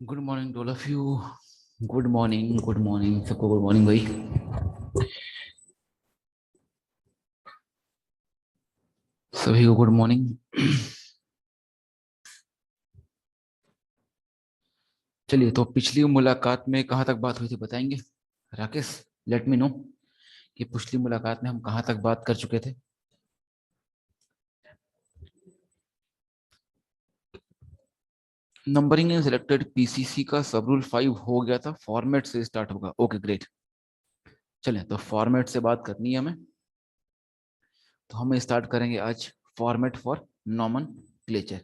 Good morning to all of you. Good morning, good morning सबको, good morning भाई। सभी को गुड मॉर्निंग। चलिए, तो पिछली मुलाकात में कहाँ तक बात हुई थी बताएंगे राकेश? लेट मी नो कि पिछली मुलाकात में हम कहाँ तक बात कर चुके थे। नंबरिंग इन सिलेक्टेड पीसीसी का सब रूल 5 हो गया था, फॉर्मेट से स्टार्ट होगा। Okay great. चलें, तो फॉर्मेट से बात करनी है हमें। तो हम स्टार्ट करेंगे आज फॉर्मेट फॉर नॉमन क्लेचर।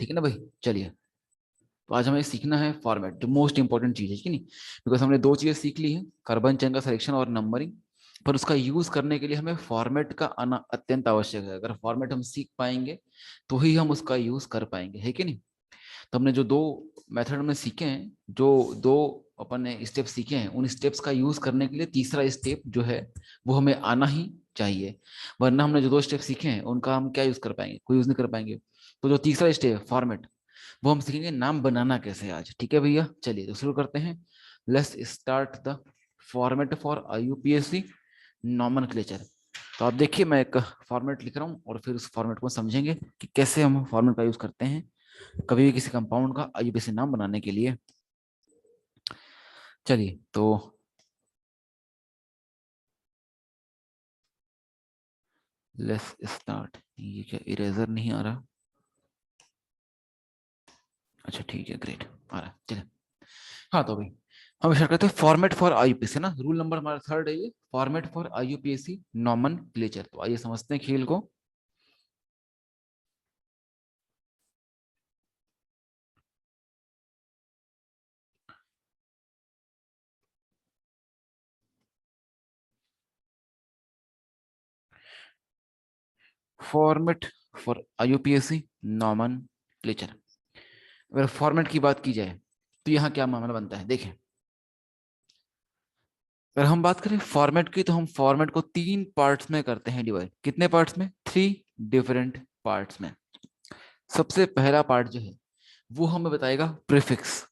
ठीक है ना भाई? चलिए, तो आज हमें सीखना है फॉर्मेट, जो मोस्ट इंपॉर्टेंट चीज है कि नहीं। बिकॉज हमने दो चीजें सीख ली हैं, कार्बन चेन का सिलेक्शन और नंबरिंग। पर उसका यूज करने के लिए हमें फॉर्मेट का आना अत्यंत आवश्यक है। अगर फॉर्मेट हम सीख पाएंगे तो ही हम उसका यूज कर पाएंगे, है कि नहीं। तो हमने जो दो मेथड में सीखे हैं, जो दो अपन ने स्टेप सीखे हैं, उन स्टेप्स का यूज करने के लिए तीसरा स्टेप जो है वो हमें आना ही चाहिए। वरना हमने जो दो स्टेप सीखे हैं उनका हम क्या यूज कर पाएंगे? कोई यूज नहीं कर पाएंगे। तो जो तीसरा स्टेप है फॉर्मेट, वो हम सीखेंगे नाम बनाना कैसे है आज। ठीक है भैया, चलिए तो शुरू करते हैं। Let's start the format for आईयूपीएससी nomenclature. तो आप देखिए, मैं एक फॉर्मेट लिख रहा हूँ और फिर उस फॉर्मेट को समझेंगे कि कैसे हम फॉर्मेट का यूज करते हैं कभी भी किसी कंपाउंड का आईयूपीएससी नाम बनाने के लिए। चलिए तो लेट्स स्टार्ट। ये क्या इरेजर नहीं आ रहा? अच्छा ठीक है, ग्रेट आ रहा है। चलिए, हाँ तो भाई हम स्टार्ट करते हैं फॉर्मेट फॉर आईयूपीएससी ना। रूल नंबर हमारा थर्ड है ये, फॉर्मेट फॉर आईयूपीएससी नॉमेनक्लेचर। तो आइए समझते हैं खेल को। Format for आईयूपीएससी nomenclature. अगर फॉर्मेट की बात की जाए तो यहाँ क्या मामला बनता है देखें। अगर हम बात करें फॉर्मेट की, तो हम फॉर्मेट को तीन पार्ट्स में करते हैं डिवाइड। कितने पार्ट्स में? थ्री डिफरेंट पार्ट्स में। सबसे पहला पार्ट जो है वो हमें बताएगा प्रीफिक्स।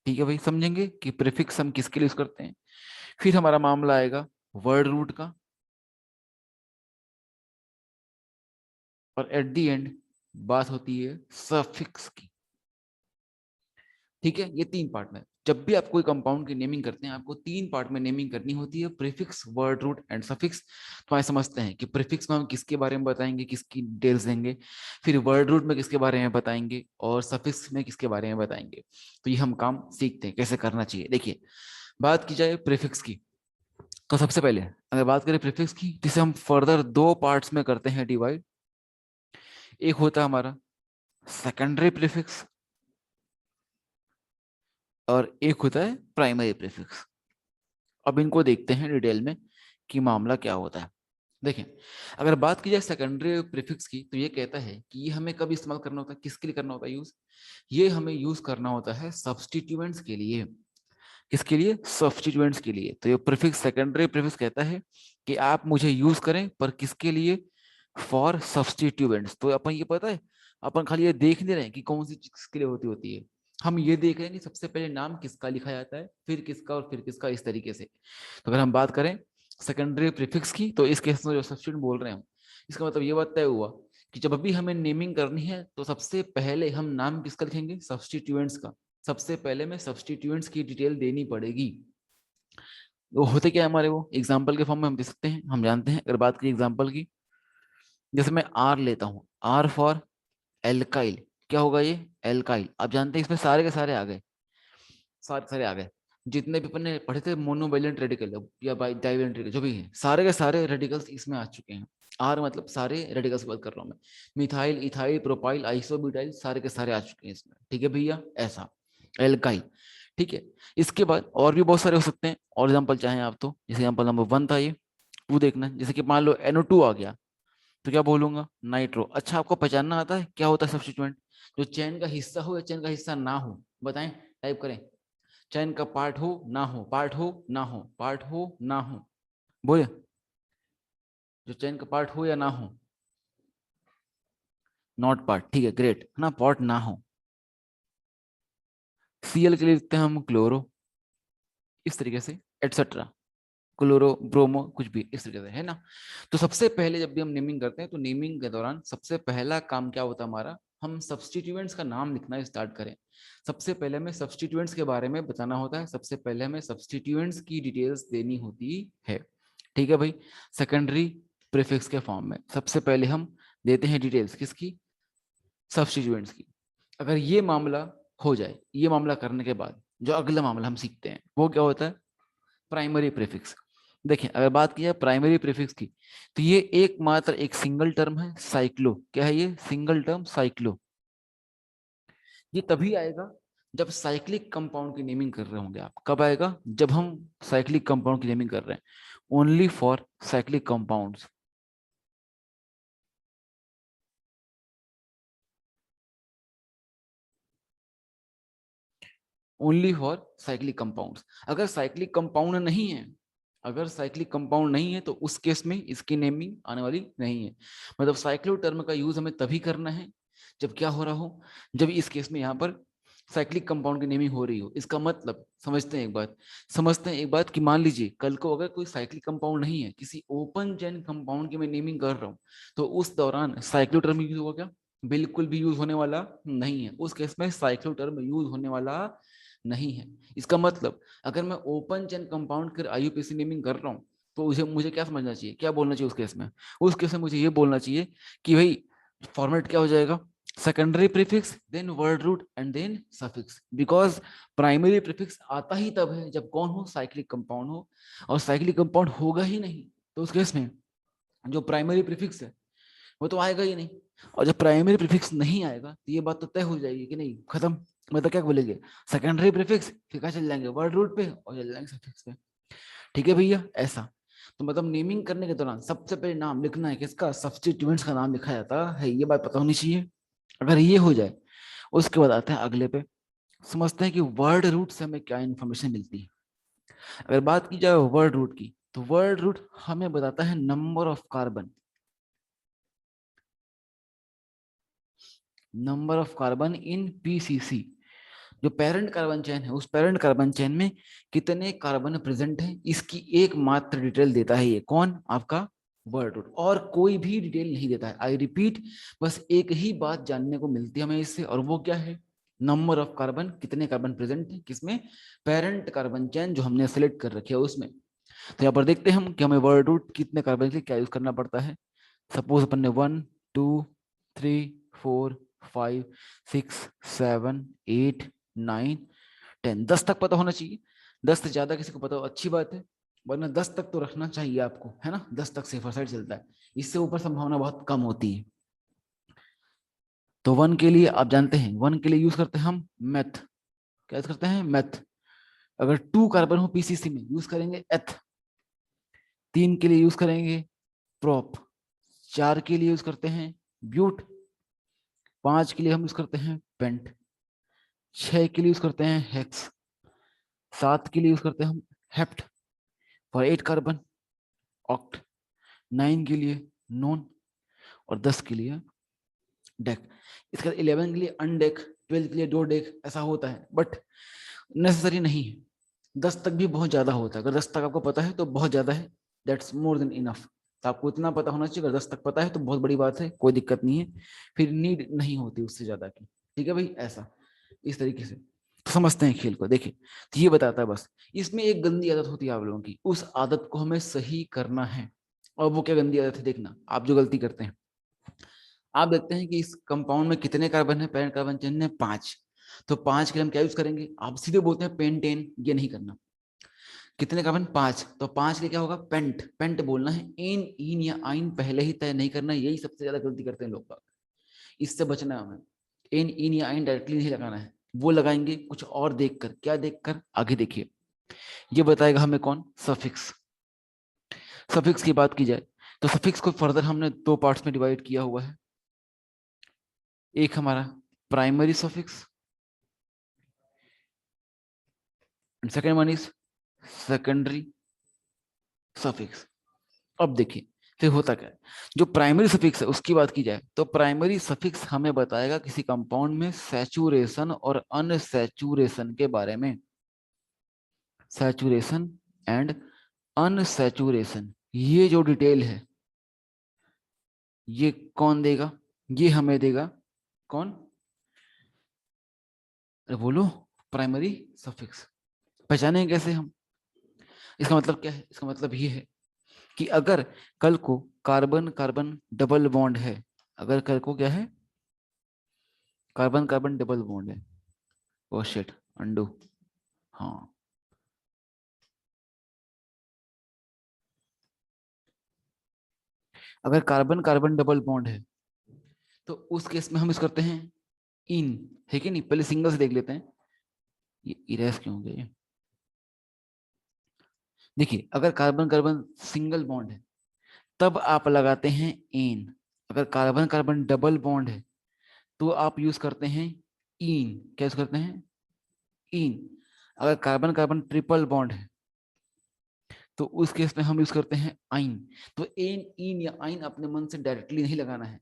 ठीक है भाई, समझेंगे कि प्रीफिक्स हम किसके लिए यूज करते हैं। फिर हमारा मामला आएगा वर्ड रूट का, और एट द एंड बात होती है सफिक्स की। ठीक है, ये तीन पार्ट में। जब भी आप कोई कंपाउंड की नेमिंग करते हैं, आपको तीन पार्ट में नेमिंग करनी होती है, prefix, word root and suffix. तो आइए समझते हैं कि प्रीफिक्स में हम किसके बारे में बताएंगे, किसकी डिटेल्स देंगे। फिर वर्ड रूट में किसके बारे में बताएंगे, और सफिक्स में किसके बारे में बताएंगे। तो ये हम काम सीखते हैं कैसे करना चाहिए। देखिए, बात की जाए प्रीफिक्स की, तो सबसे पहले अगर बात करें प्रीफिक्स की, जिसे हम फर्दर दो पार्ट्स में करते हैं डिवाइड। एक होता है हमारा सेकेंडरी प्रीफिक्स, और एक होता है प्राइमरी प्रीफिक्स। अब इनको देखते हैं डिटेल में कि मामला क्या होता है। देखें, अगर बात की जाए सेकेंडरी प्रीफिक्स की, तो ये कहता है कि ये हमें कब इस्तेमाल करना होता है, किसके लिए करना होता है यूज। ये हमें यूज करना होता है सब्सटीट्यूएंट्स के लिए। किसके लिए? सब्सटीट्यूएंट्स के लिए। तो ये प्रीफिक्स, सेकेंडरी प्रीफिक्स कहता है कि आप मुझे यूज करें, पर किसके लिए? For substituents. तो अपन ये पता है, अपन खाली ये देख नहीं रहे कि कौन सी चीज किसके लिए होती है। हम ये देख रहे हैं कि सबसे पहले नाम किसका लिखा जाता है, फिर किसका, और फिर किसका, इस तरीके से। तो अगर हम बात करें सेकेंडरी प्रीफिक्स की, तो इस केस में जो सब्स्टिट्यूट बोल रहे हैं हम, इसका मतलब ये बात तय हुआ कि जब भी हमें नेमिंग करनी है तो सबसे पहले हम नाम किसका लिखेंगे? सब्स्टिट्यूएंट्स का। सबसे पहले में सब्स्टिट्यूएंट्स की डिटेल देनी पड़ेगी। वो होते क्या है हमारे, वो एग्जाम्पल के फॉर्म में हम दे सकते हैं, हम जानते हैं। अगर बात करें एग्जाम्पल की, जैसे मैं आर लेता हूँ, आर फॉर एल्काइल। क्या होगा ये? एल्काइल। आप जानते हैं इसमें सारे के सारे आ गए, सारे सारे आ गए। जितने भी अपन ने पढ़े थे मोनोवेलेंट रेडिकल या डाइवेलेंट रेडिकल जो भी है, सारे के सारे रेडिकल्स इसमें आ चुके हैं। आर मतलब सारे रेडिकल्स की बात कर रहा हूँ मैं। मिथाइल, इथाइल, प्रोपाइल, आइसोब्यूटाइल, सारे के सारे आ चुके हैं इसमें। ठीक है भैया, ऐसा एल्काइल। ठीक है, इसके बाद और भी बहुत सारे हो सकते हैं। और एग्जाम्पल चाहें आप तो, जैसे एग्जाम्पल नंबर 1 था ये, टू देखना। जैसे कि मान लो NO2 आ गया, तो क्या बोलूंगा? नाइट्रो। अच्छा, आपको पहचानना आता है क्या होता है सब्स्टिट्यूएंट? जो चैन का हिस्सा हो या चैन का हिस्सा ना हो, बताएं, टाइप करें। चैन का पार्ट हो ना हो, पार्ट हो ना हो, पार्ट हो ना हो, बोले। जो चैन का पार्ट हो या ना हो, नॉट पार्ट। ठीक है, ग्रेट, है ना, पार्ट ना हो। Cl के लिए लिखते हैं हम क्लोरो, इस तरीके से, एटसेट्रा, क्लोरो ब्रोमो कुछ भी इस तरीके से, है ना। तो सबसे पहले जब भी हम नेमिंग करते हैं तो नेमिंग के दौरान सबसे पहला काम क्या होता है हमारा, हम सब्स्टिट्यूएंट्स का नाम लिखना स्टार्ट करें। सबसे पहले हमें सब्स्टिट्यूएंट्स के बारे में बताना होता है, सबसे पहले हमें सब्स्टिट्यूएंट्स की डिटेल्स देनी होती है। ठीक है भाई। सेकेंडरी प्रीफिक्स के फॉर्म में सबसे पहले हम देते हैं डिटेल्स किसकी, सब्स्टिट्यूएंट्स की। अगर ये मामला हो जाए, ये मामला करने के बाद जो अगला मामला हम सीखते हैं वो क्या होता है, प्राइमरी प्रीफिक्स। देखिए अगर बात की जाए प्राइमरी प्रीफिक्स की, तो ये एकमात्र एक सिंगल टर्म है, साइक्लो। क्या है ये, सिंगल टर्म साइक्लो। ये तभी आएगा जब साइक्लिक कंपाउंड की नेमिंग कर रहे होंगे आप। कब आएगा, जब हम साइक्लिक कंपाउंड की नेमिंग कर रहे हैं, only for cyclic compounds. Only for cyclic compounds. अगर साइक्लिक कंपाउंड नहीं है, अगर साइक्लिक कंपाउंड नहीं है तो उस केस में इसकी नेमिंग आने वाली नहीं है। मतलब साइक्लो टर्म का यूज हमें तभी करना है जब क्या हो रहा हो, जब इस केस में यहाँ पर साइक्लिक कंपाउंड की नेमिंग हो रही हो। इसका मतलब समझते हैं एक बात, समझते हैं एक बात कि मान लीजिए कल को अगर कोई साइक्लिक कंपाउंड नहीं है, किसी ओपन चेन कंपाउंड की मैं नेमिंग कर रहा हूँ, तो उस दौरान साइक्लो टर्म यूज होगा क्या, बिल्कुल भी यूज होने वाला नहीं है। उस केस में साइक्लो टर्म यूज होने वाला नहीं है। इसका मतलब अगर मैं ओपन चेन कंपाउंड कर आईयूपीएसी नेमिंग कर रहा हूँ तो उसे मुझे क्या समझना चाहिए, क्या बोलना चाहिए उस केस में, उस केस में मुझे ये बोलना चाहिए कि भाई फॉर्मेट क्या हो जाएगा, secondary prefix then word root and then suffix. Because primary prefix आता ही तब है जब कौन हो, साइक्लिक कंपाउंड हो, और साइक्लिक कंपाउंड होगा ही नहीं तो उस केस में जो प्राइमरी प्रीफिक्स है वो तो आएगा ही नहीं। और जब प्राइमरी प्रीफिक्स नहीं आएगा तो ये बात तो तय हो जाएगी कि नहीं, खत्म। मतलब क्या बोलेंगे, सेकेंडरी प्रीफिक्स, फिर क्या चल जाएंगे वर्ड रूट पे और चल जाएंगे सफिक्स पे। ठीक है भैया, ऐसा। तो मतलब नेमिंग करने के दौरान सबसे पहले नाम लिखना है किसका, सब्स्टिट्यूएंट्स का नाम लिखा जाता है, ये बात पता होनी चाहिए। अगर ये हो जाए उसके बाद आते हैं अगले पे, समझते हैं कि वर्ड रूट से हमें क्या इंफॉर्मेशन मिलती है। अगर बात की जाए वर्ड रूट की, तो वर्ड रूट हमें बताता है number of carbon, number of carbon in PCC. जो पेरेंट कार्बन चेन है उस पेरेंट कार्बन चेन में कितने कार्बन प्रेजेंट हैं, इसकी एकमात्र डिटेल देता है ये कौन, आपका वर्ड रूट। और कोई भी डिटेल नहीं देता है। आई रिपीट, बस एक ही बात जानने को मिलती है हमें इससे, और वो क्या है, नंबर ऑफ कार्बन, कितने कार्बन प्रेजेंट है किसमें, पेरेंट कार्बन चेन जो हमने सेलेक्ट कर रखी है उसमें। तो यहाँ पर देखते हैं हम कि हमें वर्ड रूट कितने कार्बन के लिए क्या यूज करना पड़ता है। सपोज अपन ने 1 2 3 4 5 6 7 8 9 10, 10 तक पता होना चाहिए। 10 से ज्यादा किसी को पता हो अच्छी बात है, वरना 10 तक तो रखना चाहिए आपको, है ना। 10 तक सेफर साइड चलता है, इससे ऊपर संभावना बहुत कम होती है। तो 1 के लिए आप जानते हैं, 1 के लिए यूज करते हैं हम मैथ। क्या यूज करते हैं, मैथ। अगर 2 कार्बन हो पीसीसी में यूज करेंगे एथ। 3 के लिए यूज करेंगे प्रोप। 4 के लिए यूज करते हैं ब्यूट। 5 के लिए हम यूज करते हैं पेंट। 6 के लिए यूज करते हैं हेक्स। 7 के लिए यूज करते हैं हम हेप्ट फॉर 8 कार्बन, ऑक्ट। 9 के लिए नॉन, और 10 के लिए डेक। इसके बाद 11 के लिए अनडेक, 12 के लिए डो डेक, ऐसा होता है बट नेसेसरी नहीं है। 10 तक भी बहुत ज्यादा होता है, अगर 10 तक आपको पता है तो बहुत ज्यादा है, दैट्स मोर देन इनफ। तो आपको इतना पता होना चाहिए, अगर 10 तक पता है तो बहुत बड़ी बात है, कोई दिक्कत नहीं है, फिर नीड नहीं होती उससे ज्यादा की। ठीक है भाई, ऐसा इस तरीके से तो समझते हैं खेल को। देखिए तो ये बताता है बस, इसमें एक गंदी आदत होती है आप लोगों की, उस आदत को हमें सही करना है। और वो क्या गंदी आदत है, देखना आप जो गलती करते हैं। आप देखते हैं कि इस कंपाउंड में कितने कार्बन है, पेरेंट कार्बन चेन में 5। तो 5 के लिए हम क्या यूज करेंगे, आप सीधे बोलते हैं पेंटेन, ये नहीं करना। कितने कार्बन, 5, तो 5 के लिए क्या होगा, पेंट, पेंट बोलना है। इन इन या आइन पहले ही तय नहीं करना, यही सबसे ज्यादा गलती करते हैं लोग बाग। इससे बचना है हमें। इन या आइन डायरेक्टली नहीं लगाना है, वो लगाएंगे कुछ और देखकर। क्या देखकर, आगे देखिए, ये बताएगा हमें कौन, सफिक्स। सफिक्स की बात की जाए तो सफिक्स को फर्दर हमने 2 पार्ट्स में डिवाइड किया हुआ है। एक हमारा primary suffix and second one is secondary suffix. अब देखिए तो होता क्या है, जो प्राइमरी सफिक्स है उसकी बात की जाए तो प्राइमरी सफिक्स हमें बताएगा किसी कंपाउंड में सैचुरेशन और अनसैचुरेशन के बारे में। सैचुरेशन एंड अनसैचुरेशन, ये जो डिटेल है ये कौन देगा, ये हमें देगा कौन, अरे बोलो, प्राइमरी सफिक्स। पहचानेंगे कैसे हम, इसका मतलब क्या है, इसका मतलब ये है कि अगर कल को कार्बन कार्बन डबल बॉन्ड है, अगर कल को क्या है, कार्बन कार्बन डबल बॉन्ड है, ओ शिट अंडू, हाँ, अगर कार्बन कार्बन डबल बॉन्ड है तो उस केस में हम यूज करते हैं इन, है कि नहीं, पहले सिंगल से देख लेते हैं, ये इरेज क्यों हो गया ये, देखिए अगर कार्बन कार्बन सिंगल बॉन्ड है तब आप लगाते हैं एन, अगर कार्बन कार्बन डबल बॉन्ड है तो आप यूज करते हैं इन, क्या यूज करते हैं, इन। अगर कार्बन कार्बन ट्रिपल बॉन्ड है तो उस केस में हम यूज करते हैं आइन। तो एन इन या आइन अपने मन से डायरेक्टली नहीं लगाना है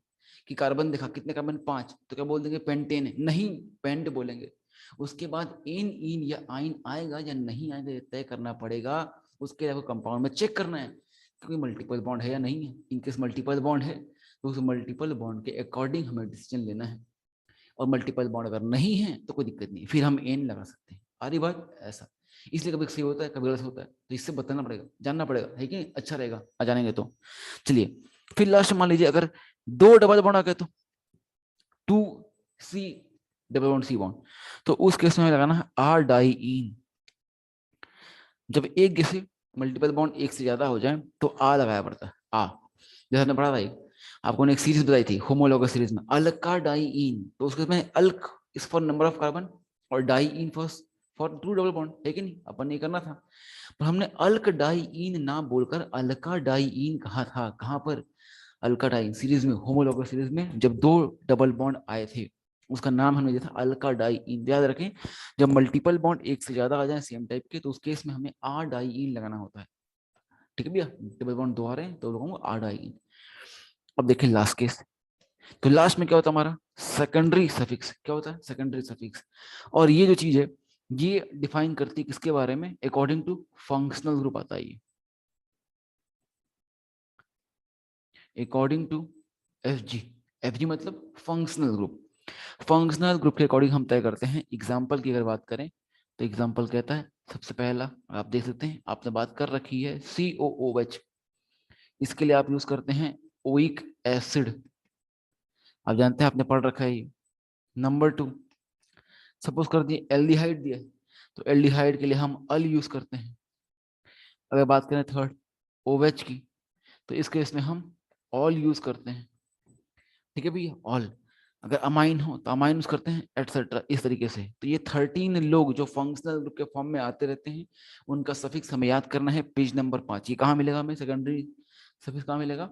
कि कार्बन देखा कितने कार्बन 5, तो क्या बोल देंगे पेंटेन है, नहीं, पेंट बोलेंगे। उसके बाद एन इन या आइन आएगा या नहीं आएगा ये तय करना पड़ेगा, उसके आपको कंपाउंड में चेक करना है क्योंकि मल्टीपल बॉन्ड है या नहीं है। इनकेस मल्टीपल बॉन्ड है तो उस मल्टीपल बॉन्ड के अकॉर्डिंग हमें डिसीजन लेना है, और मल्टीपल बॉन्ड अगर नहीं है तो कोई दिक्कत नहीं, फिर हम एन लगा सकते हैं। आ रही बात, ऐसा। इसलिए कभी सही होता है कभी गलत होता है, तो इससे बताना पड़ेगा, जानना पड़ेगा, है कि अच्छा रहेगा आ जानेंगे तो। चलिए फिर लास्ट मान लीजिए अगर दो डबल बॉन्ड आ गए तो 2C double bond C bond, तो उस केस में हमें लगाना है आर डाई इन। जब एक जैसे मल्टीपल बॉन्ड एक से ज्यादा हो जाए तो आ लगाया पड़ता है, आ। जैसे हमने पढ़ा था आपको ने एक सीरीज बताई थी होमोलॉगस सीरीज में, अल्का डाई इन, तो उसके में alk is for number of carbon और diene for two double bond, है कि नहीं, अपन ने करना था। पर हमने अल्क डाई इन ना बोलकर अल्का डाई इन कहा था, कहां पर, अल्का डाई सीरीज में, होमोलॉगस सीरीज में जब दो डबल बॉन्ड आए थे उसका नाम हमने दिया था अल्का डाई इन। याद रखें जब मल्टीपल बॉन्ड एक से ज्यादा आ जाए सेम टाइप के तो उस केस में हमें आर डाई इन लगाना होता है, ठीक है भैया, डबल बॉन्ड दो आ रहे हैं तो लगाऊंगा आर डाई इन। अब देखें लास्ट केस, तो लास्ट में क्या होता है हमारा सेकेंडरी सफिक्स, क्या होता है सेकेंडरी सफिक्स, और ये जो चीज है ये डिफाइन करती है किसके बारे में, अकॉर्डिंग टू फंक्शनल ग्रुप आता है ये, अकॉर्डिंग टू एफजी। एफजी मतलब फंक्शनल ग्रुप, फंक्शनल ग्रुप के अकॉर्डिंग हम तय करते हैं। एग्जाम्पल की अगर बात करें तो एग्जाम्पल कहता है सबसे पहला, आप देख सकते हैं आपने बात कर रखी है COOH, इसके लिए आप यूज करते हैं ओइक एसिड, आप जानते हैं आपने पढ़ रखा है ये। नंबर 2, सपोज कर दिए एल्डिहाइड दिया है तो एल्डिहाइड के लिए हम अल यूज करते हैं। अगर बात करें थर्ड OH की तो इस केस में हम ऑल यूज करते हैं, ठीक है भैया, ऑल। अगर अमाइन हो तो अमाइन यूज करते हैं एटसेट्रा, इस तरीके से। तो ये 13 लोग जो फंक्शनल ग्रुप के फॉर्म में आते रहते हैं उनका सफिक्स हमें याद करना है, पेज नंबर 5। ये कहाँ मिलेगा हमें सेकेंडरी सफिक्स, कहाँ मिलेगा,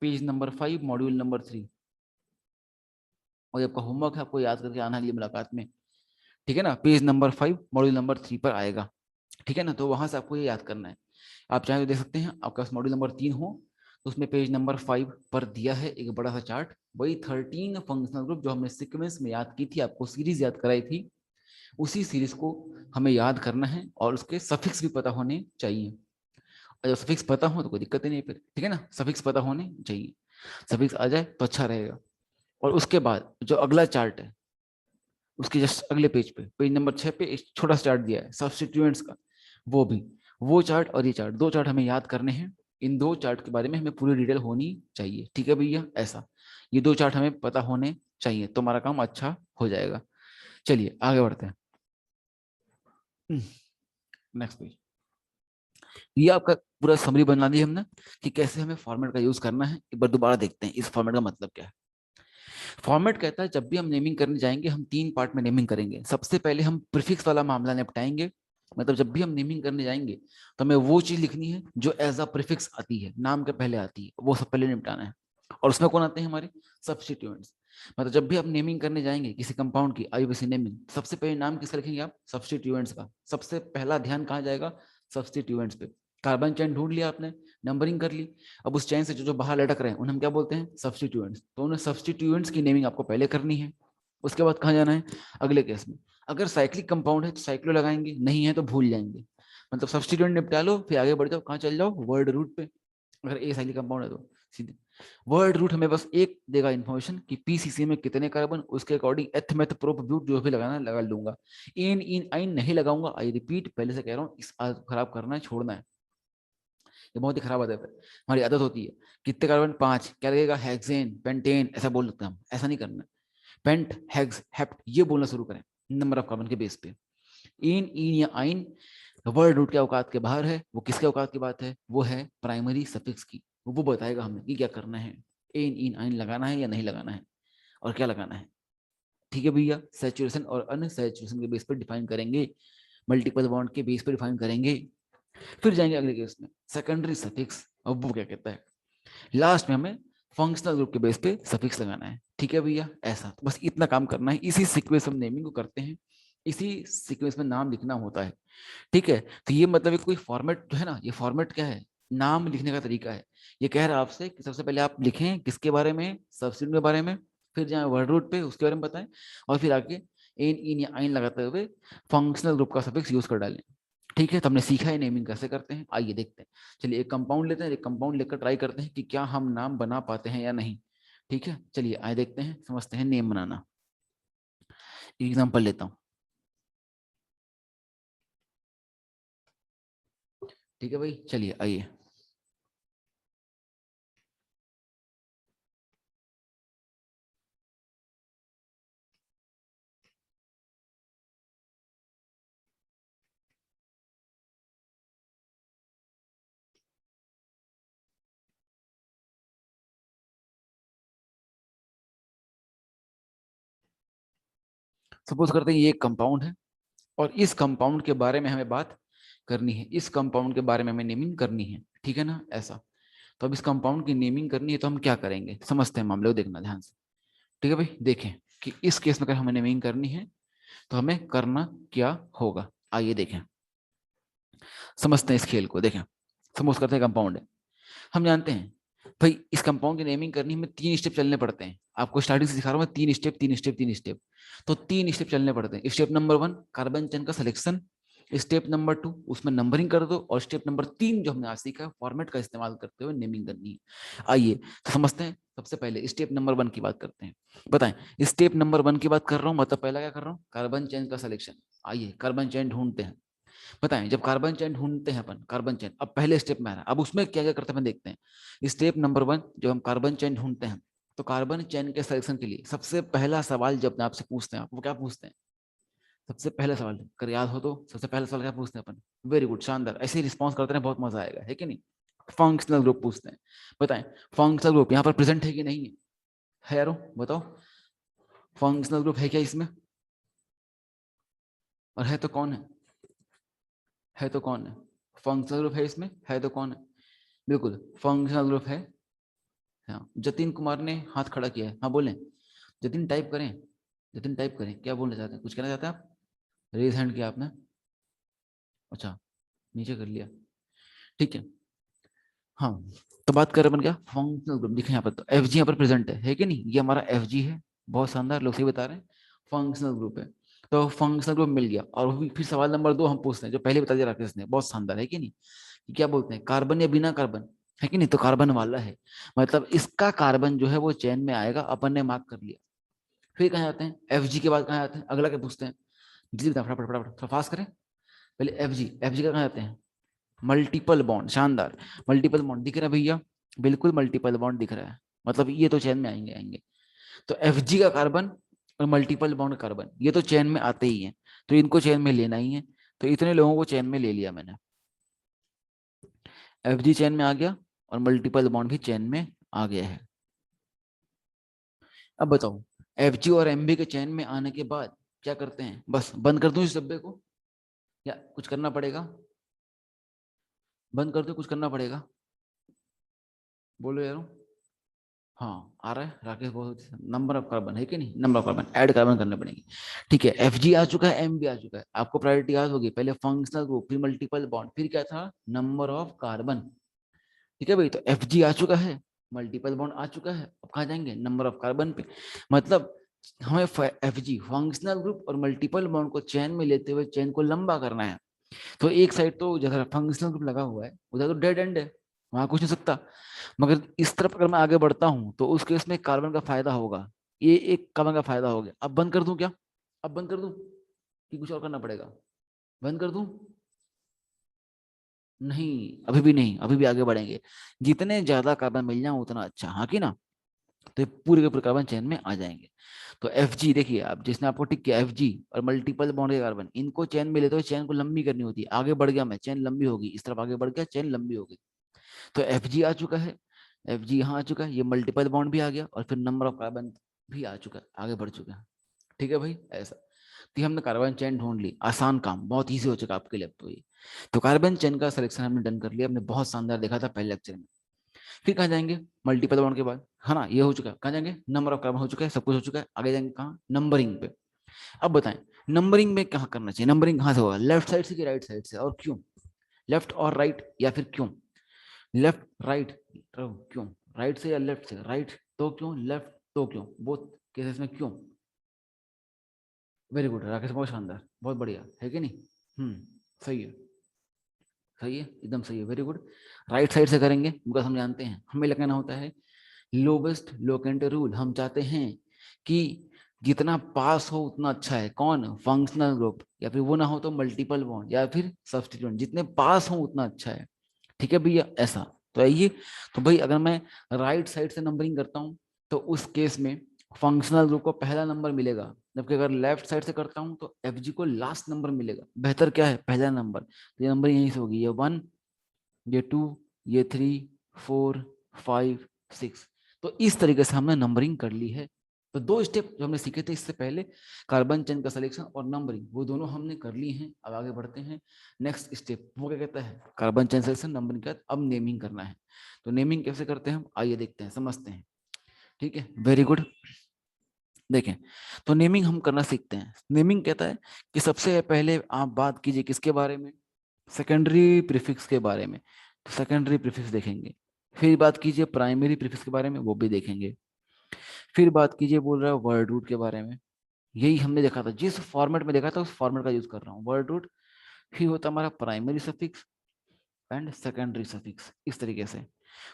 पेज नंबर 5 मॉड्यूल नंबर 3। और ये आपका होमवर्क है, आपको याद करके आना अगली मुलाकात में, ठीक है ना, पेज नंबर 5 मॉड्यूल नंबर 3 पर आएगा, ठीक है ना, तो वहां से आपको ये याद करना है। आप चाहे तो देख सकते हैं आपका मॉड्यूल नंबर 3 हो तो उसमें पेज नंबर 5 पर दिया है एक बड़ा सा चार्ट, वही 13 फंक्शनल ग्रुप जो हमने सीक्वेंस में याद की थी, आपको सीरीज याद कराई थी, उसी सीरीज को हमें याद करना है और उसके सफिक्स भी पता होने चाहिए। और जब सफिक्स पता हो तो कोई दिक्कत ही नहीं फिर, ठीक है ना, सफिक्स पता होने चाहिए, सफिक्स आ जाए तो अच्छा रहेगा। और उसके बाद जो अगला चार्ट है उसके जस्ट अगले पेज पे, पेज नंबर 6 पे एक छोटा सा चार्ट दिया है सब्स्टिट्यूएंट्स का, वो भी, वो चार्ट और ये चार्ट, दो चार्ट हमें याद करने हैं। इन दो चार्ट के बारे में हमें पूरी डिटेल होनी चाहिए, ठीक है भैया, ऐसा ये दो चार्ट हमें पता होने चाहिए तो हमारा काम अच्छा हो जाएगा। चलिए आगे बढ़ते हैं, नेक्स्ट पेज। ये आपका पूरा समरी बना दी हमने कि कैसे हमें फॉर्मेट का यूज करना है। एक बार दोबारा देखते हैं इस फॉर्मेट का मतलब क्या है। फॉर्मेट कहता है जब भी हम नेमिंग करने जाएंगे हम तीन पार्ट में नेमिंग करेंगे। सबसे पहले हम प्रीफिक्स वाला मामला निपटाएंगे, मतलब जब भी हम नेमिंग करने जाएंगे तो हमें वो चीज लिखनी है जो एज अ प्रीफिक्स आती है, नाम के पहले आती है, वो सब पहले निपटाना है। और उसमें कौन आते हैं हमारे सब्स्टिट्यूएंट्स। मतलब जब भी आप नेमिंग करने जाएंगे किसी कंपाउंड की आईयूपीएसी नेमिंग, सबसे पहले नाम किसका लिखेंगे आप, सब्स्टिट्यूएंट्स का। सबसे पहला ध्यान कहाँ जाएगा, सब्स्टिट्यूएंट्स पे। कार्बन चेन ढूंढ लिया आपने, नंबरिंग कर ली। अब उस चेन से जो जो बाहर लटक रहे हैं उन्हें हम क्या बोलते हैं, सब्स्टिट्यूएंट्स। तो उन्हें सब्स्टिट्यूएंट्स की नेमिंग आपको पहले करनी है। उसके बाद कहाँ जाना है, अगले केस में। अगर साइक्लिक कंपाउंड है तो साइक्लो लगाएंगे, नहीं है तो भूल जाएंगे। मतलब सब्स्टिट्यूएंट निपटा लो, फिर आगे बढ़ जाओ, कहाँ चल जाओ, वर्ड रूट पे। अगर ए साइक्लिक कंपाउंड है तो सीधे वर्ड रूट हमें बस एक देगा इन्फॉर्मेशन कि पीसीसी में कितने कार्बन, उसके अकॉर्डिंग एथ मेथ प्रोप ब्यूट जो भी लगाना है लगा लूंगा। इन इन आइन नहीं लगाऊंगा। आई रिपीट, पहले से कह रहा हूँ, इस आदत खराब करना है, छोड़ना है। ये बहुत ही खराब आदत है, हमारी आदत होती है। कितने कार्बन, 5, क्या लगेगा, हेक्सेन पेंटेन, ऐसा बोल सकते हैं हम। ऐसा नहीं करना। पेंट हेक्स हेप्ट ये बोलना शुरू करें नंबर ऑफ कार्बन के बेस पे। इन या आइन वर्ड रूट के औकात के बाहर है। वो किसके औकात की बात है, वो है प्राइमरी सफिक्स की। वो बताएगा हमें कि क्या करना है, इन आइन लगाना है या नहीं लगाना है, और क्या लगाना है। ठीक है भैया, सैचुरेशन और अनसैचुरेशन के बेस पर डिफाइन करेंगे, मल्टीपल बॉन्ड के बेस पर डिफाइन करेंगे। फिर जाएंगे अगले केस में, सेकेंडरी सफिक्स। अब वो क्या कहता है, लास्ट में हमें फंक्शनल ग्रुप के बेस पे सफिक्स लगाना है। ठीक है भैया, ऐसा तो बस इतना काम करना है। इसी सीक्वेंस हम नेमिंग को करते हैं, इसी सीक्वेंस में नाम लिखना होता है। ठीक है, तो ये मतलब कोई फॉर्मेट जो है ना, ये फॉर्मेट क्या है, नाम लिखने का तरीका है। ये कह रहा है आपसे कि सबसे पहले आप लिखें किसके बारे में, सब्स्टिट्यूट के बारे में, फिर जाए वर्ड रूट पे उसके बारे में बताएं, और फिर आगे इन इन या आइन लगाते हुए फंक्शनल ग्रुप का सफिक्स यूज कर डालें। ठीक है, तो हमने सीखा है नेमिंग कैसे करते हैं। आइए देखते हैं। चलिए एक कंपाउंड लेते हैं, एक कंपाउंड लेकर ट्राई करते हैं कि क्या हम नाम बना पाते हैं या नहीं। ठीक है, चलिए आए देखते हैं, समझते हैं नेम बनाना। एग्जाम्पल लेता हूँ। ठीक है भाई, चलिए आइए। सपोज करते हैं ये एक कंपाउंड है, और इस कंपाउंड के बारे में हमें बात करनी है, इस कंपाउंड के बारे में हमें नेमिंग करनी है। ठीक है ना, ऐसा। तो अब इस कंपाउंड की नेमिंग करनी है, तो हम क्या करेंगे, समझते हैं मामले को, देखना ध्यान से। ठीक है भाई, देखें कि इस केस में अगर हमें नेमिंग करनी है तो हमें करना क्या होगा। आइए देखें, समझते हैं इस खेल को। देखें, सपोज करते हैं कंपाउंड है, हम जानते हैं भाई इस कंपाउंड की नेमिंग करनी हमें 3 स्टेप चलने पड़ते हैं। आपको स्टार्टिंग से सिखा रहा हूं मैं, 3 स्टेप 3 स्टेप 3 स्टेप। तो 3 स्टेप चलने पड़ते हैं। स्टेप नंबर 1 कार्बन चेन का सिलेक्शन, स्टेप नंबर 2 उसमें नंबरिंग कर दो, और स्टेप नंबर 3 जो हमने आज सीखा है फॉर्मेट का इस्तेमाल करते हुए नेमिंग करनी है। आइए तो समझते हैं। सबसे पहले स्टेप नंबर 1 की बात करते हैं। बताएं, स्टेप नंबर 1 की बात कर रहा हूँ, मतलब पहला क्या कर रहा हूँ, कार्बन चेन का सिलेक्शन। आइए कार्बन चेन ढूंढते हैं। बताएं, जब कार्बन चेन ढूंढते हैं अपन, कार्बन चेन अब पहले स्टेप में आ रहा है, अब उसमें क्या क्या करते हैं देखते हैं। स्टेप नंबर 1, जब हम कार्बन चेन ढूंढते हैं, तो कार्बन चेन के सिलेक्शन के लिए सबसे पहला सवाल जब अपने आपसे पूछते हैं, आप वो क्या पूछते हैं, सबसे पहला सवाल कर याद हो तो, सबसे पहला सवाल क्या पूछते हैं अपन, वेरी गुड, शानदार, ऐसे ही रिस्पॉन्स करते हैं, बहुत मजा आएगा, है कि नहीं। फंक्शनल ग्रुप पूछते हैं। बताएं, फंक्शनल ग्रुप यहाँ पर प्रेजेंट है कि नहीं है यारो, बताओ। फंक्शनल ग्रुप है क्या इसमें, और है तो कौन है तो कौन है, फंक्शनल ग्रुप है इसमें, है तो कौन है, बिल्कुल फंक्शनल ग्रुप है। हाँ, जतिन कुमार ने हाथ खड़ा किया है, हाँ बोलें। जतिन टाइप करें, जतिन टाइप करें, क्या बोलना चाहते हैं, कुछ कहना चाहते हैं आप। रेज हैंड किया आपने, अच्छा, नीचे कर लिया, ठीक है। हाँ, तो बात कर रहे अपन क्या, फंक्शनल ग्रुप। दिखे यहाँ पर तो एफ जी यहाँ पर प्रेजेंट है कि नहीं, ये हमारा एफ जी है। बहुत शानदार, लोग सही बता रहे हैं, फंक्शनल ग्रुप है। तो फंक्शनल ग्रुप मिल गया, और फिर सवाल नंबर 2 हम पूछते हैं, जो पहले बता दिया राकेश ने, बहुत शानदार है कि नहीं। कि क्या बोलते हैं, कार्बन या बिना कार्बन, है कि नहीं, तो कार्बन वाला है, मतलब इसका कार्बन जो है वो चेन में आएगा, अपन ने मार्क कर लिया। फिर कहाँ जाते हैं, एफ जी के बाद कहाँ जाते हैं, अगला क्या पूछते हैं, जल्दी बता, फटाफट फटाफट, थोड़ा फास्ट करें। पहले एफ जी, एफ जी का कहाँ जाते हैं, मल्टीपल बॉन्ड, शानदार। मल्टीपल बॉन्ड दिख रहा है भैया, बिल्कुल मल्टीपल बॉन्ड दिख रहा है, मतलब ये तो चेन में आएंगे आएंगे। तो एफ जी का कार्बन और मल्टीपल बॉन्ड कार्बन, ये तो चेन में आते ही हैं, तो इनको चेन में लेना ही है। तो इतने लोगों को चेन में ले लिया मैंने, एफ जी चेन में आ गया, और मल्टीपल बॉन्ड भी चेन में आ गया है। अब बताओ, एफ जी और एम बी के चेन में आने के बाद क्या करते हैं, बस बंद कर दूं इस डब्बे को, या कुछ करना पड़ेगा, बंद कर दो, कुछ करना पड़ेगा, बोलो यार। हाँ आ रहा है राकेश, बहुत नंबर ऑफ कार्बन है कि नहीं, number of carbon add carbon करने पड़ेंगे। ठीक है, एफ जी आ चुका है, एम भी आ चुका है, आपको प्रायोरिटी याद होगी, पहले फंक्शनल ग्रुप, फिर मल्टीपल बॉन्ड, फिर क्या था, नंबर ऑफ कार्बन। ठीक है भाई, तो Fg आ चुका है, मल्टीपल बॉन्ड आ चुका है, अब कहाँ जाएंगे, नंबर ऑफ कार्बन पे। मतलब हमें Fg फंक्शनल ग्रुप और मल्टीपल बॉन्ड को चेन में लेते हुए चेन को लंबा करना है। तो एक साइड तो जैसा फंक्शनल ग्रुप लगा हुआ है उधर तो डेड एंड है, वहां कुछ नहीं सकता। मगर इस तरफ अगर मैं आगे बढ़ता हूं तो उस केस में कार्बन का फायदा होगा, ये एक कार्बन का फायदा हो गया। अब बंद कर दूं क्या, अब बंद कर दूं कि कुछ और करना पड़ेगा, बंद कर दूं? नहीं, अभी भी नहीं, अभी भी आगे बढ़ेंगे। जितने ज्यादा कार्बन मिल जाए उतना अच्छा, हाँ कि ना। तो ये पूरे के पूरे कार्बन चेन में आ जाएंगे। तो एफ जी देखिए, आप जिसने आपको टिक किया एफ जी और मल्टीपल बॉन्ड के कार्बन, इनको चेन में लेते हुए चेन को लंबी करनी होती है। आगे बढ़ गया मैं, चेन लंबी होगी, इस तरफ आगे बढ़ गया चेन लंबी होगी। तो एफ जी आ चुका है, एफ जी यहाँ आ चुका है, ये मल्टीपल बॉन्ड भी आ गया और फिर नंबर ऑफ कार्बन भी आ चुका है, आगे बढ़ चुका है। ठीक है भाई, ऐसा। तो हमने कार्बन चेन ढूंढ ली, आसान काम, बहुत इजी हो चुका आपके लिए अब तो ये। तो कार्बन चेन का सिलेक्शन हमने डन कर लिया, हमने बहुत शानदार देखा था पहले लेक्चर में। फिर कहाँ जाएंगे, मल्टीपल बॉन्ड के बाद, है ना, ये हो चुका है। कहाँ जाएंगे, नंबर ऑफ कार्बन हो चुका है, सब कुछ हो चुका है, आगे जाएंगे कहाँ, नंबरिंग पे। अब बताएं, नंबरिंग में कहाँ करना चाहिए, नंबरिंग कहाँ से होगा, लेफ्ट साइड से कि राइट साइड से, और क्यों, लेफ्ट और राइट या फिर क्यों, लेफ्ट राइट क्यों, राइट से या लेफ्ट से, राइट तो क्यों, लेफ्ट तो क्यों, बोथ केसेस में क्यों। वेरी गुड राकेश, बहुत शानदार, बहुत बढ़िया है कि नहीं। सही है, सही है, एकदम सही है, वेरी गुड। राइट साइड से करेंगे बिकॉज हम जानते हैं हमें लगाना होता है लोवेस्ट लोकेंट रूल। हम चाहते हैं कि जितना पास हो उतना अच्छा है, कौन, फंक्शनल ग्रुप, या फिर वो ना हो तो मल्टीपल बॉन्ड या फिर सब्स्टिट्यूएंट, जितने पास हो उतना अच्छा है। ठीक है भैया, ऐसा। तो आइए, तो भाई अगर मैं राइट साइड से नंबरिंग करता हूँ तो उस केस में फंक्शनल ग्रुप को पहला नंबर मिलेगा, जबकि अगर लेफ्ट साइड से करता हूँ तो एफ जी को लास्ट नंबर मिलेगा। बेहतर क्या है, पहला नंबर, तो ये नंबर यहीं से होगी, ये 1, ये 2, ये 3, 4, 5, 6। तो इस तरीके से हमने नंबरिंग कर ली है। तो दो स्टेप जो हमने सीखे थे इससे पहले, कार्बन चेन का सिलेक्शन और नंबरिंग, वो दोनों हमने कर ली हैं। अब आगे बढ़ते हैं, नेक्स्ट स्टेप वो क्या कहता है, कार्बन चेन सिलेक्शन नंबरिंग के बाद अब नेमिंग करना है। तो नेमिंग कैसे करते हैं हम, आइए देखते हैं, समझते हैं। ठीक है, वेरी गुड। देखें, तो नेमिंग हम करना सीखते हैं। नेमिंग कहता है कि सबसे पहले आप बात कीजिए किसके बारे में, सेकेंडरी प्रीफिक्स के बारे में। तो सेकेंडरी प्रीफिक्स देखेंगे। फिर बात कीजिए प्राइमरी प्रीफिक्स के बारे में, वो भी देखेंगे। फिर बात कीजिए, बोल रहा है वर्ड रूट के बारे में। यही हमने देखा था, जिस फॉर्मेट में देखा था उस फॉर्मेट का यूज कर रहा हूँ, वर्ड रूट। फिर होता हमारा primary suffix and secondary suffix, इस तरीके से।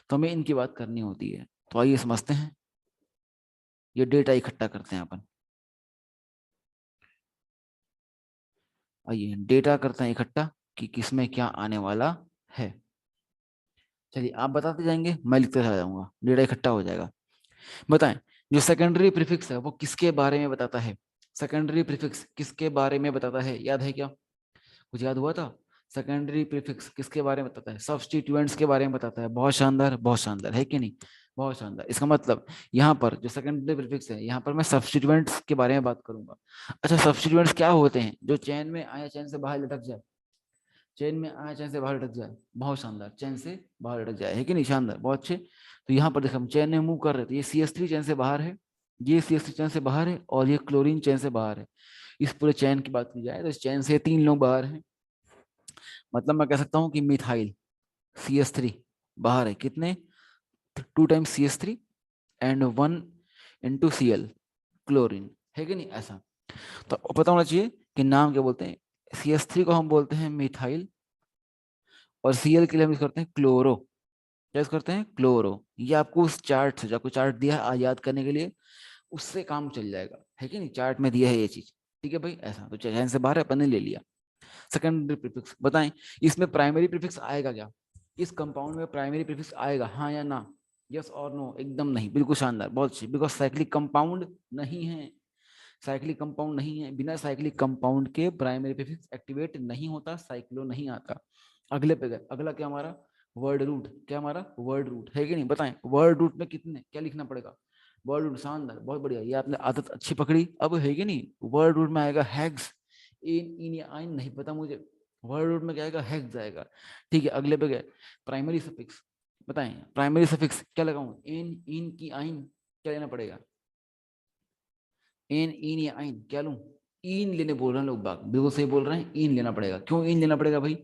तो हमें इनकी बात करनी होती है। तो आइए समझते हैं, ये डेटा इकट्ठा करते हैं अपन। आइए डेटा करते हैं इकट्ठा कि किसमें क्या आने वाला है। चलिए आप बताते जाएंगे, मैं लिखते चला जाऊंगा, डेटा इकट्ठा हो जाएगा। बताएं, जो सेकेंडरी प्रीफिक्स है वो किसके बारे में बताता है, सेकेंडरी प्रीफिक्स किसके बारे में बताता है, याद है क्या, कुछ याद हुआ था। सेकेंडरी प्रीफिक्स किसके बारे में बताता है, सब्स्टिट्यूएंट्स के बारे में बताता है। बहुत शानदार है कि नहीं, बहुत शानदार। इसका मतलब यहाँ पर जो सेकेंडरी प्रीफिक्स है, यहाँ पर मैं सब्स्टिट्यूएंट्स के बारे में बात करूंगा। अच्छा, सब्स्टिट्यूएंट्स क्या होते हैं, जो चेन में आए चेन से बाहर लटक जाए, चेन में आए चेन से बाहर लटक जाए, बहुत शानदार, चेन से बाहर लटक जाए, है कि नहीं, शानदार, बहुत अच्छे। तो यहाँ पर देखो हम चेन में मूव कर रहे थे, ये CH3 चेन से बाहर है, ये CH3 चेन से बाहर है, और ये क्लोरीन चेन से बाहर है। इस पूरे चेन की बात की जाए तो इस चेन से 3 लोग बाहर हैं। मतलब मैं कह सकता हूँ कि मिथाइल CH3 बाहर है, कितने, 2 times CH3 and 1 into Cl, chlorine, है कि नहीं, ऐसा। तो पता होना चाहिए कि नाम क्या बोलते हैं, CH3 को हम बोलते हैं मिथाइल, और Cl के लिए हम यूज करते हैं क्लोरो। क्या यूज करते हैं, क्लोरो। ये आपको उस चार्ट से, जो आपको चार्ट दिया है आज याद करने के लिए, उससे काम चल जाएगा, है कि नहीं, चार्ट में दिया है ये चीज। ठीक है भाई, ऐसा। तो चैन से बाहर है, अपन ने ले लिया। सेकेंडरी प्रीफिक्स बताएं, इसमें प्राइमरी प्रीफिक्स आएगा क्या, इस कंपाउंड में प्राइमरी प्रीफिक्स आएगा, हाँ या ना, यस और नो, एकदम नहीं, बिल्कुल शानदार, बहुत अच्छी, बिकॉज साइक्लिक कंपाउंड नहीं है, साइक्लिक कंपाउंड नहीं है, बिना साइक्लिक कंपाउंड के प्राइमरी प्रीफिक्स एक्टिवेट नहीं होता, साइक्लो नहीं आता। अगले पे गए, अगला क्या हमारा, वर्ड रूट, क्या हमारा वर्ड रूट, है कि नहीं, बताएं वर्ड रूट में कितने क्या लिखना पड़ेगा, वर्ड रूट, शानदार, बहुत बढ़िया, ये आपने आदत अच्छी पकड़ी। अब है कि नहीं, वर्ड रूट में आएगा हेक्स, इन इन या आइन नहीं पता मुझे, वर्ड रूट में क्या आएगा, हेक्स आएगा। ठीक है, अगले पे गए, प्राइमरी सफिक्स, बताएं प्राइमरी सफिक्स क्या लगाऊं, इन इन की आइन, क्या लेना पड़ेगा, एन इन या आइन, क्या लूं, इन लेने बोल रहे हैं लोग बाग, बिल्कुल सही बोल रहे हैं, इन लेना पड़ेगा। क्यों इन लेना पड़ेगा भाई,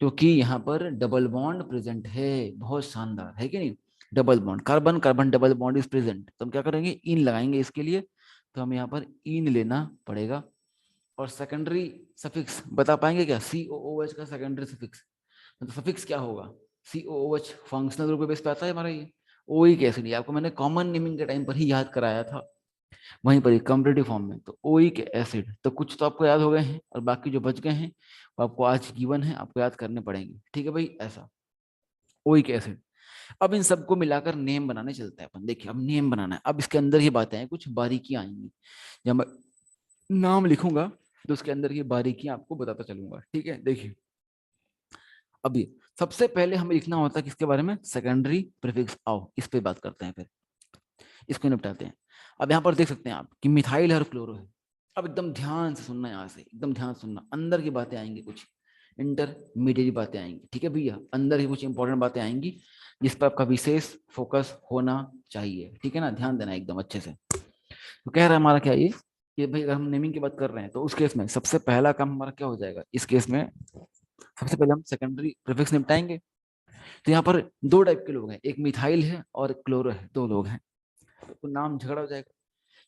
क्योंकि यहाँ पर डबल बॉन्ड प्रेजेंट है। बहुत शानदार है कि नहीं। Double bond, carbon carbon double bond is present, तो हम क्या करेंगे, इन लगाएंगे इसके लिए। तो हम यहाँ पर इन लेना पड़ेगा। और सेकेंडरी सफिक्स बता पाएंगे क्या, COOH का सेकेंडरी सफिक्स, मतलब सफिक्स क्या होगा। COOH फंक्शनल ग्रुप के बेस पे आता है हमारा ये ओइक एसिड। ये आपको मैंने कॉमन नेमिंग के टाइम पर ही याद कराया था, वहीं पर ही कॉम्पिटिटिव फॉर्म में। तो ओइक एसिड तो कुछ तो आपको याद हो गए हैं, और बाकी जो बच गए हैं वो आपको आज गिवन है, आपको याद करने पड़ेंगे। ठीक है भाई, ऐसा ओइक एसिड। अब इन सबको मिलाकर नेम बनाने चलते हैं अपन। देखिए अब नेम बनाना है, अब इसके अंदर ही बातें हैं, कुछ बारीकियां आएंगी। जब मैं नाम लिखूंगा तो उसके अंदर की बारीकियां आपको बताता चलूंगा। ठीक है, देखिए अभी सबसे पहले हमें लिखना होता है किसके बारे में, सेकेंडरी प्रीफिक्स। आओ इस पे बात करते हैं, फिर इसको निपटाते हैं। अब यहाँ पर देख सकते हैं आप कि मिथाइल और क्लोरो है। अब एकदम ध्यान से सुनना, यहाँ से एकदम ध्यान से सुनना, अंदर की बातें आएंगी, कुछ इंटरमीडिएट बातें आएंगी। ठीक है भैया, अंदर की कुछ इंपॉर्टेंट बातें आएंगी जिस पर आपका विशेष फोकस होना चाहिए। ठीक है ना, ध्यान देना एकदम अच्छे से। तो कह रहा है हमारा क्या ये, कि भाई अगर हम नेमिंग की बात कर रहे हैं तो उस केस में सबसे पहला काम हमारा क्या हो जाएगा, इस केस में सबसे पहले हम सेकेंडरी प्रीफिक्स निपटाएंगे। तो यहाँ पर दो टाइप के लोग हैं, एक मिथाइल है और क्लोरो है, दो लोग हैं। तो नाम झगड़ा हो जाएगा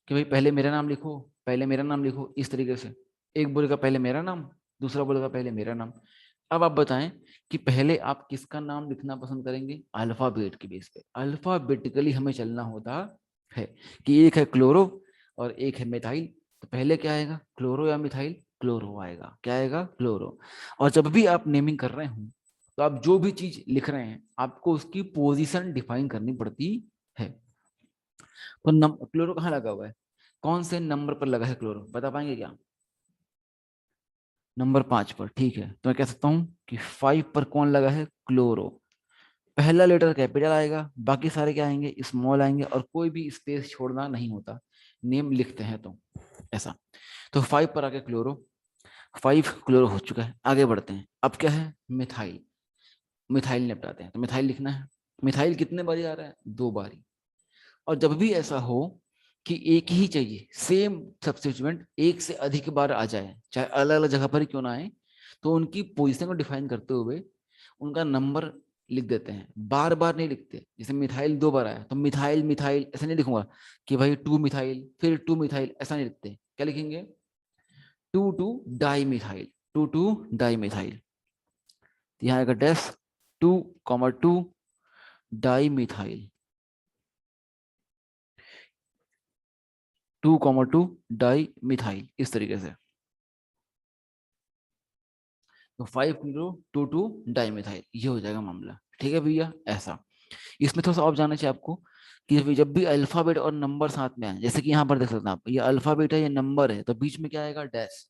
कि भाई पहले मेरा नाम लिखो, पहले मेरा नाम लिखो, इस तरीके से। एक बोलेगा पहले मेरा नाम, दूसरा बोलेगा पहले मेरा नाम। अब आप बताएं कि पहले आप किसका नाम लिखना पसंद करेंगे, अल्फाबेट के बेस पे। अल्फाबेटिकली हमें चलना होता है कि एक है क्लोरो और एक है मिथाइल, तो पहले क्या आएगा, क्लोरो या मिथाइल, क्लोरो आएगा। क्या आएगा, क्लोरो। और जब भी आप नेमिंग कर रहे हो तो आप जो भी चीज लिख रहे हैं आपको उसकी पोजीशन डिफाइन करनी पड़ती है। तो क्लोरो कहाँ लगा हुआ है, कौन से नंबर पर लगा है क्लोरो, बता पाएंगे क्या। नंबर 5 पर, ठीक है। तो मैं कह सकता हूँ कि 5 पर कौन लगा है, क्लोरो। पहला लेटर कैपिटल आएगा, बाकी सारे क्या आएंगे, स्मॉल आएंगे, और कोई भी स्पेस छोड़ना नहीं होता नेम लिखते हैं तो, ऐसा। तो 5 पर आके क्लोरो, 5 क्लोरो हो चुका है। आगे बढ़ते हैं, अब क्या है, मिथाइल। मिथाइल निपटाते हैं। तो मिथाइल लिखना है। मिथाइल कितने बारी आ रहा है, 2 बारी। और जब भी ऐसा हो कि एक ही चाहिए, सेम सब्स्टिट्यूएंट एक से अधिक बार आ जाए, चाहे अलग अलग जगह पर ही क्यों ना आए, तो उनकी पोजीशन को डिफाइन करते हुए उनका नंबर लिख देते हैं। बार बार नहीं लिखते। जैसे मिथाइल 2 बार आया तो मिथाइल मिथाइल ऐसा नहीं लिखूंगा कि भाई 2 मिथाइल फिर 2 मिथाइल, ऐसा नहीं लिखते। क्या लिखेंगे, 2 2 डाई मिथाइल, 2 2 डाई मिथाइल। यहाँ आएगा dash, 2 2 di methyl, 2 2 di methyl, इस तरीके से। तो 5 2 2 डाई मिथाइल, ये हो जाएगा मामला। ठीक है भैया, ऐसा। इसमें थोड़ा सा और जानना चाहिए आपको कि जब भी अल्फाबेट और नंबर साथ में आए, जैसे कि यहाँ पर देख सकते हैं आप, ये अल्फाबेट है, ये नंबर है, तो बीच में क्या आएगा, डैश।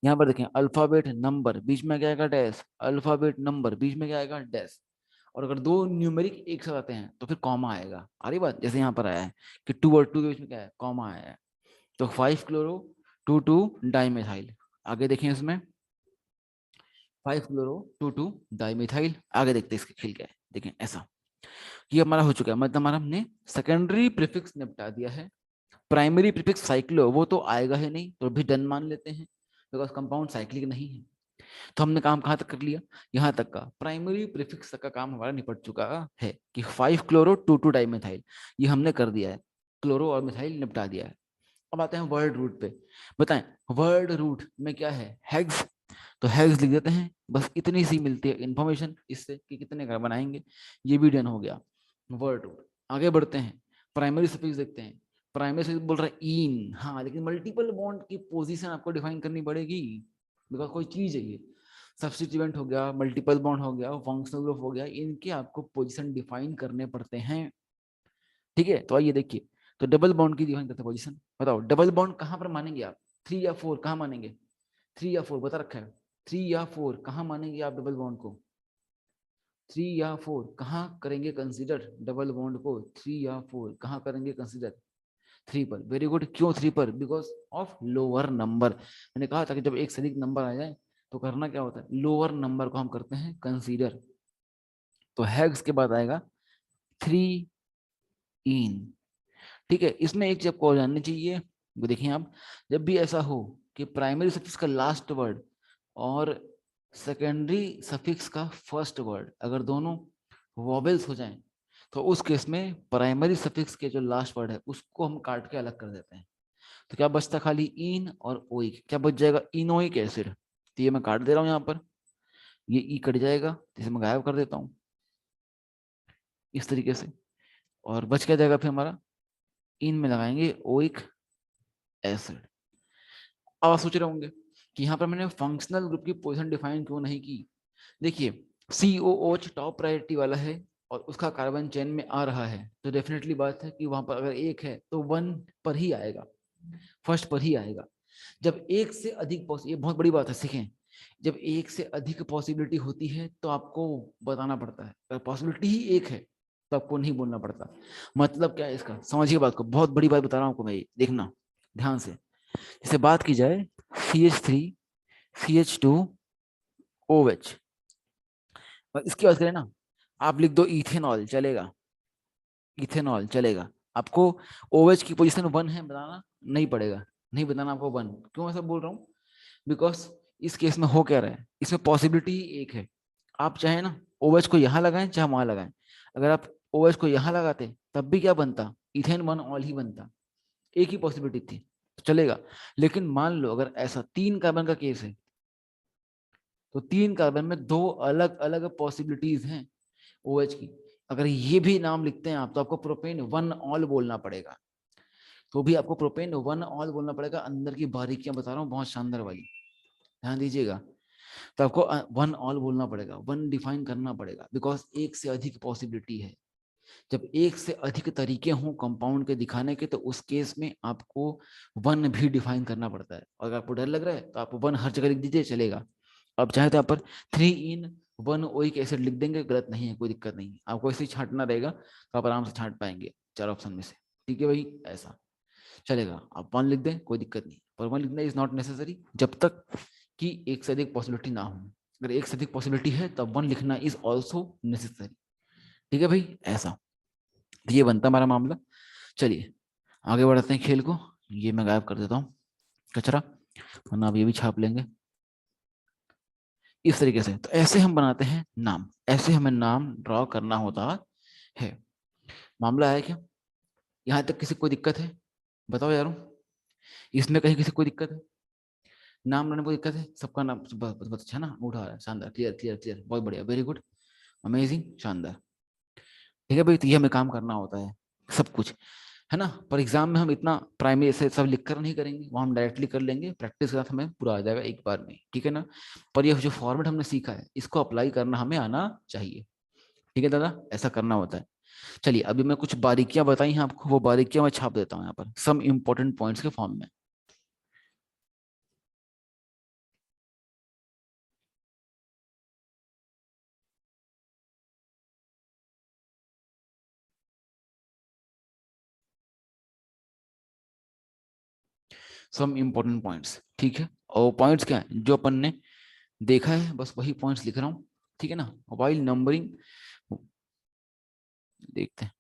यहाँ पर देखें, अल्फाबेट नंबर बीच में क्या आएगा, डैश। अल्फाबेट नंबर बीच में क्या आएगा, डैश। और अगर दो न्यूमेरिक एक साथ आते हैं तो फिर कॉमा आएगा। आ रही बात, जैसे यहाँ पर आया है कि 2 और 2 के बीच में क्या है, कॉमा आया है। तो 5 क्लोरो, 2 2 डाइमिथाइल। आगे देखें इसमें, 5 क्लोरो, 2 2 डाइमिथाइल। आगे देखते हैं इसके खेल क्या है, देखें ऐसा। ये हमारा हो चुका है, मतलब हमारा हमने सेकेंडरी प्रीफिक्स निपटा दिया है। प्राइमरी प्रीफिक्स साइक्लो वो तो आएगा ही नहीं, तो भी डन मान लेते हैं, बिकॉज कंपाउंड साइक्लिक नहीं है। तो हमने काम कहाँ तक कर लिया, यहाँ तक का। प्राइमरी प्रीफिक्स तक का काम हमारा निपट चुका है कि 5 क्लोरो, 2 2 डाइमिथाइल, ये हमने कर दिया है। क्लोरो और मिथाइल निपटा दिया है। अब आते हैं वर्ड रूट पे। बताएं वर्ड रूट में क्या है, हेक्स। तो हेक्स लिख देते हैं, बस इतनी सी मिलती है इंफॉर्मेशन इससे कि कितने घर बनाएंगे। ये भी डन हो गया वर्ड रूट। आगे बढ़ते हैं, प्राइमरी सफिक्स देखते हैं। प्राइमरी सफिक्स बोल रहा है इन, हाँ, लेकिन मल्टीपल बॉन्ड की पोजीशन आपको डिफाइन करनी पड़ेगी, बिकॉज कोई चीज है ये। सब्स्टिट्यूएंट हो गया, मल्टीपल बॉन्ड हो गया, फंक्शनल ग्रुप हो गया, इनके आपको पोजीशन डिफाइन करने पड़ते हैं। ठीक है, तो आइए देखिए। तो डबल बॉन्ड की डिफाइन करते हैं पोजीशन। बताओ डबल बॉन्ड कहाँ पर मानेंगे आप, 3 या 4 कहाँ मानेंगे, 3 या 4 बता रखा है। 3 या 4 कहाँ मानेंगे आप डबल बॉन्ड को, 3 या 4 कहाँ करेंगे कंसीडर डबल बॉन्ड को, 3 या 4 कहाँ करेंगे कंसीडर, 3 पर। वेरी गुड, क्यों 3 पर, बिकॉज ऑफ लोअर नंबर। मैंने कहा था कि जब एक से अधिक नंबर आ जाए तो करना क्या होता है, लोअर नंबर को हम करते हैं कंसीडर। तो हैग्स के बाद आएगा 3 इन। ठीक है, इसमें एक चीज आपको जाननी चाहिए, वो देखिए आप, जब भी ऐसा हो कि प्राइमरी सफिक्स का लास्ट वर्ड और सेकेंडरी सफिक्स का फर्स्ट वर्ड अगर दोनों वॉवेल्स हो जाएं तो उस केस में प्राइमरी सफिक्स के जो लास्ट वर्ड है उसको हम काट के अलग कर देते हैं। तो क्या बचता खाली इन और ओइक, क्या बच जाएगा इनोइक एसिड। तो ये मैं काट दे रहा हूँ यहाँ पर, ये ई कट जाएगा, जिसे मैं गायब कर देता हूँ इस तरीके से। और बच क्या जाएगा फिर हमारा, इन में लगाएंगे ओइक एसिड। अब आप सोच रहे होंगे कि यहाँ पर मैंने फंक्शनल ग्रुप की पोजीशन डिफाइन क्यों नहीं की। देखिए COOH टॉप प्रायोरिटी वाला है और उसका कार्बन चेन में आ रहा है, तो डेफिनेटली बात है कि वहां पर अगर एक है तो वन पर ही आएगा, फर्स्ट पर ही आएगा। जब एक से अधिक ये बहुत बड़ी बात है सीखें, जब एक से अधिक पॉसिबिलिटी होती है तो आपको बताना पड़ता है, अगर पॉसिबिलिटी ही एक है तो आपको नहीं बोलना पड़ता। मतलब क्या है इसका, समझिए बात को, बहुत बड़ी बात बता रहा हूँ आपको मैं, ये देखना ध्यान से। जैसे बात की जाए CH3CH2OH, और इसकी बात करें ना, आप लिख दो इथेनॉल चलेगा, इथेनॉल चलेगा। आपको OH की पोजीशन वन है बताना नहीं पड़ेगा, नहीं बताना आपको वन। क्यों ऐसा बोल रहा हूँ, बिकॉज इस केस में हो क्या रहा है, इसमें पॉसिबिलिटी ही एक है। आप चाहे ना OH को यहाँ लगाएं चाहे वहां लगाएं, अगर आप OH को यहाँ लगाते तब भी क्या बनता, इथेन वन ऑल ही बनता, एक ही पॉसिबिलिटी थी तो चलेगा। लेकिन मान लो अगर ऐसा 3 कार्बन का केस है तो 3 कार्बन में 2 अलग अलग पॉसिबिलिटीज हैं OH की। अगर ये भी नाम लिखते हैं आप तो आपको प्रोपेन वन ऑल बोलना पड़ेगा, तो भी आपको प्रोपेन वन ऑल बोलना पड़ेगा। अंदर की बारीकियां बता रहा हूँ बहुत शानदार वाली, ध्यान दीजिएगा। तो आपको वन ऑल बोलना पड़ेगा, वन डिफाइन करना पड़ेगा, बिकॉज एक से अधिक पॉसिबिलिटी है। जब एक से अधिक तरीके हों कंपाउंड के दिखाने के तो उस केस में आपको वन भी डिफाइन करना पड़ता है। और अगर आपको डर लग रहा है तो आप वन हर जगह लिख दीजिए चलेगा। अब चाहे तो यहाँ पर 3 in 1 ओइक एसिड लिख देंगे, गलत नहीं है, कोई दिक्कत नहीं है। आपको इसे छांटना रहेगा तो आप आराम से छांट पाएंगे 4 ऑप्शन में से, ठीक है भाई, ऐसा चलेगा। आप वन लिख दें कोई दिक्कत नहीं, पर वन लिखना इज नॉट नेसेसरी जब तक कि एक से अधिक पॉसिबिलिटी ना हो। अगर एक से अधिक पॉसिबिलिटी है तब वन लिखना इज ऑल्सो नेसेसरी, ठीक है भाई, ऐसा। तो ये बनता हमारा मामला। चलिए आगे बढ़ाते हैं खेल को, ये मैं गायब कर देता हूँ कचरा, वरना आप ये भी छाप लेंगे इस तरीके से। तो ऐसे हम बनाते हैं नाम, ऐसे हमें नाम ड्रॉ करना होता है। मामला है क्या, यहाँ तक किसी को कोई दिक्कत है, बताओ यारो, इसमें कहीं किसी को कोई दिक्कत है, नाम लेने को दिक्कत है, सबका नाम बस बस बस, अच्छा ना, उठा रहा है, शानदार, क्लियर क्लियर क्लियर, बहुत बढ़िया, वेरी गुड, अमेजिंग, शानदार। ठीक है भाई, तो ये हमें काम करना होता है सब कुछ, है ना। पर एग्जाम में हम इतना प्राइमरी से सब लिख कर नहीं करेंगे, वो हम डायरेक्टली कर लेंगे, प्रैक्टिस के साथ हमें पूरा आ जाएगा एक बार में, ठीक है ना। पर ये जो फॉर्मेट हमने सीखा है इसको अप्लाई करना हमें आना चाहिए, ठीक है दादा, ऐसा करना होता है। चलिए अभी मैं कुछ बारीकियां बताई हैं आपको, वो बारीकियां मैं छाप देता हूँ यहाँ पर सम इंपॉर्टेंट पॉइंट्स के फॉर्म में। सम इंपॉर्टेंट पॉइंट्स, ठीक है, और पॉइंट्स क्या है जो अपन ने देखा है बस वही पॉइंट्स लिख रहा हूँ, ठीक है ना। वाइल नंबरिंग देखते हैं।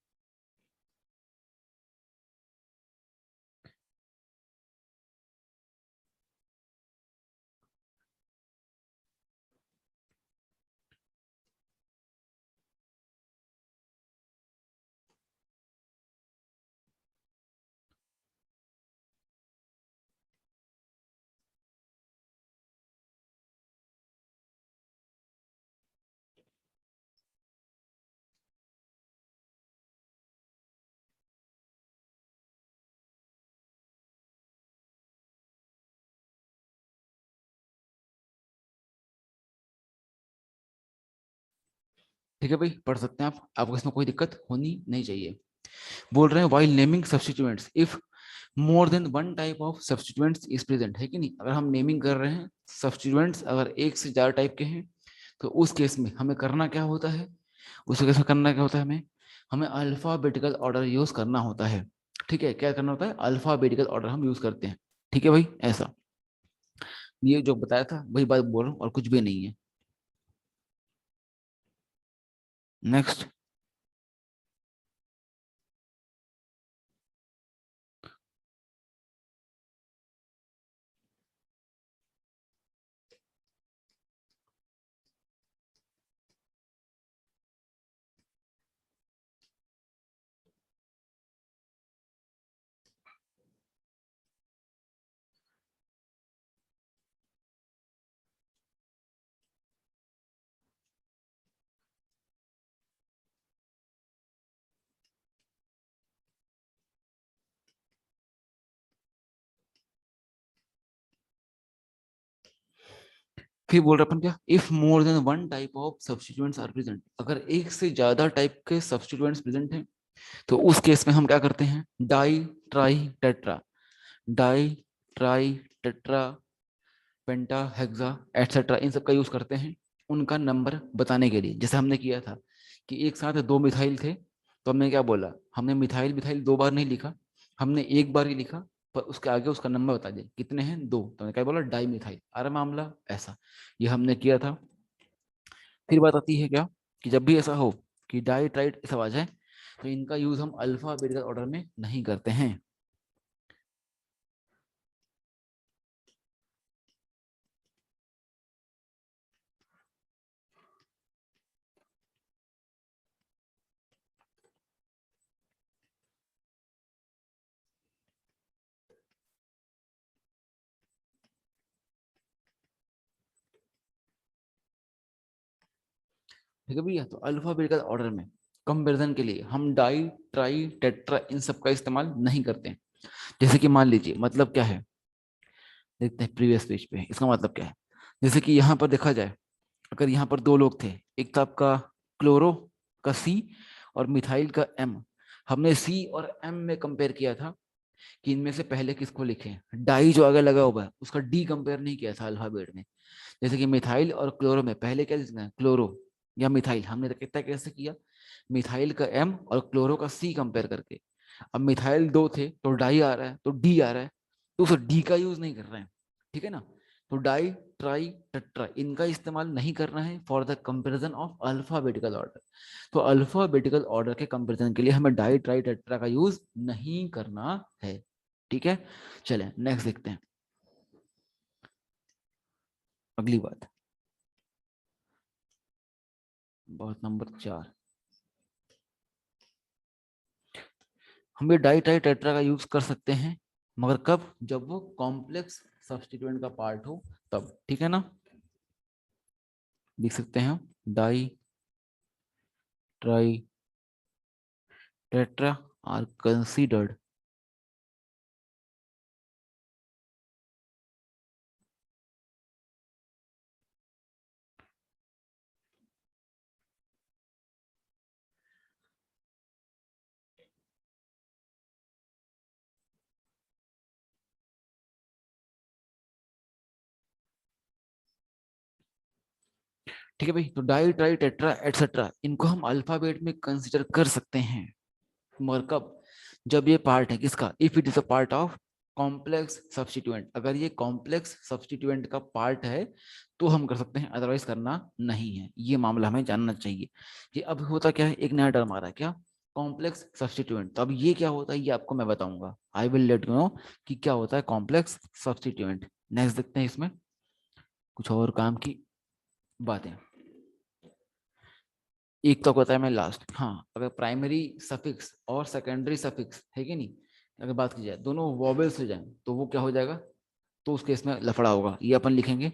ठीक है भाई, पढ़ सकते हैं आप, आपको इसमें कोई दिक्कत होनी नहीं चाहिए। बोल रहे हैं while naming substituents if more than one type of substituents is present, है कि नहीं। अगर हम नेमिंग कर रहे हैं सब्स्टिट्यूएंट्स अगर एक से ज्यादा टाइप के हैं तो उस केस में हमें करना क्या होता है, उस केस में करना क्या होता है, हमें हमें अल्फाबेटिकल ऑर्डर यूज करना होता है। ठीक है, क्या करना होता है, अल्फाबेटिकल ऑर्डर हम यूज करते हैं, ठीक है भाई, ऐसा। ये जो बताया था वही बात बोल रहा हूँ और कुछ भी नहीं है। नेक्स्ट। फिर बोल रहे अपन क्या, if more than one type of substituents are present, अगर एक से ज्यादा टाइप के सब्स्टिट्यूएंट्स प्रेजेंट हैं तो उस केस में हम क्या करते हैं, di tri tetra, di tri tetra penta hexa etcetera इन सब का यूज करते हैं उनका नंबर बताने के लिए। जैसे हमने किया था कि एक साथ दो मिथाइल थे, तो हमने क्या बोला, हमने मिथाइल मिथाइल दो बार नहीं लिखा, हमने एक बार ही लिखा, पर उसके आगे उसका नंबर बता दिया कितने हैं, दो, तो हमने क्या बोला, डाई मिथाइल। अरे मामला ऐसा, ये हमने किया था। फिर बात आती है क्या, कि जब भी ऐसा हो कि डाई ट्राइड सब आ जाए, तो इनका यूज हम अल्फाबेटिकल ऑर्डर में नहीं करते हैं। ठीक है भैया, तो अल्फाबेटिकल ऑर्डर में कंपैरिजन के लिए हम डाई ट्राई टेट्रा इन सब का इस्तेमाल नहीं करते हैं। जैसे कि मान लीजिए, मतलब क्या है, देखते हैं प्रीवियस पेज पे इसका मतलब क्या है। जैसे कि यहाँ पर देखा जाए, अगर यहाँ पर दो लोग थे, एक था आपका क्लोरो का सी और मिथाइल का एम, हमने सी और एम में कंपेयर किया था कि इनमें से पहले किसको लिखें, डाई जो आगे लगा हुआ है उसका डी कंपेयर नहीं किया था अल्फाबेट में। जैसे कि मिथाइल और क्लोरो में पहले क्या लिखना है, क्लोरो या मिथाइल, हमने कितना कैसे किया, मिथाइल का एम और क्लोरो का सी कंपेयर करके। अब मिथाइल दो थे तो डाई आ रहा है तो डी आ रहा है, तो उस डी का यूज नहीं कर रहे हैं, ठीक है ना। तो डाई ट्राई टेट्रा इनका इस्तेमाल नहीं करना है for the comparison of alphabetical order. तो अल्फाबेटिकल ऑर्डर के कंपैरिजन के लिए हमें डाई ट्राई टेट्रा का यूज नहीं करना है, ठीक है। चलें नेक्स्ट देखते हैं, अगली बात, बात नंबर 4। हम ये डाई ट्राई टेट्रा का यूज कर सकते हैं, मगर कब, जब वो कॉम्प्लेक्स सब्स्टिट्यूएंट का पार्ट हो तब, ठीक है ना। लिख सकते हैं di tri tetra are considered ठीक है भाई। तो डाई ट्राई टेट्रा एटसेट्रा इनको हम अल्फाबेट में कंसीडर कर सकते हैं, मगर कब, जब ये पार्ट है किसका, if it is a part of complex substituent, अगर ये कॉम्प्लेक्स सब्स्टिट्यूएंट का पार्ट है तो हम कर सकते हैं, अदरवाइज करना नहीं है। ये मामला हमें जानना चाहिए। ये अब होता क्या है, एक नया टर्म आ रहा है क्या, कॉम्प्लेक्स सब्स्टिट्यूएंट। तो अब ये क्या होता है ये आपको मैं बताऊंगा, I will let you know कि क्या होता है कॉम्प्लेक्स सब्स्टिट्यूएंट। नेक्स्ट देखते हैं इसमें कुछ और काम की बातें। एक तो होता है मैं लास्ट, हाँ, अगर प्राइमरी सफिक्स और सेकेंडरी सफिक्स है कि नहीं, अगर बात की जाए दोनों वॉवेल्स हो जाए तो वो क्या हो जाएगा, तो उस केस में लफड़ा होगा, ये अपन लिखेंगे।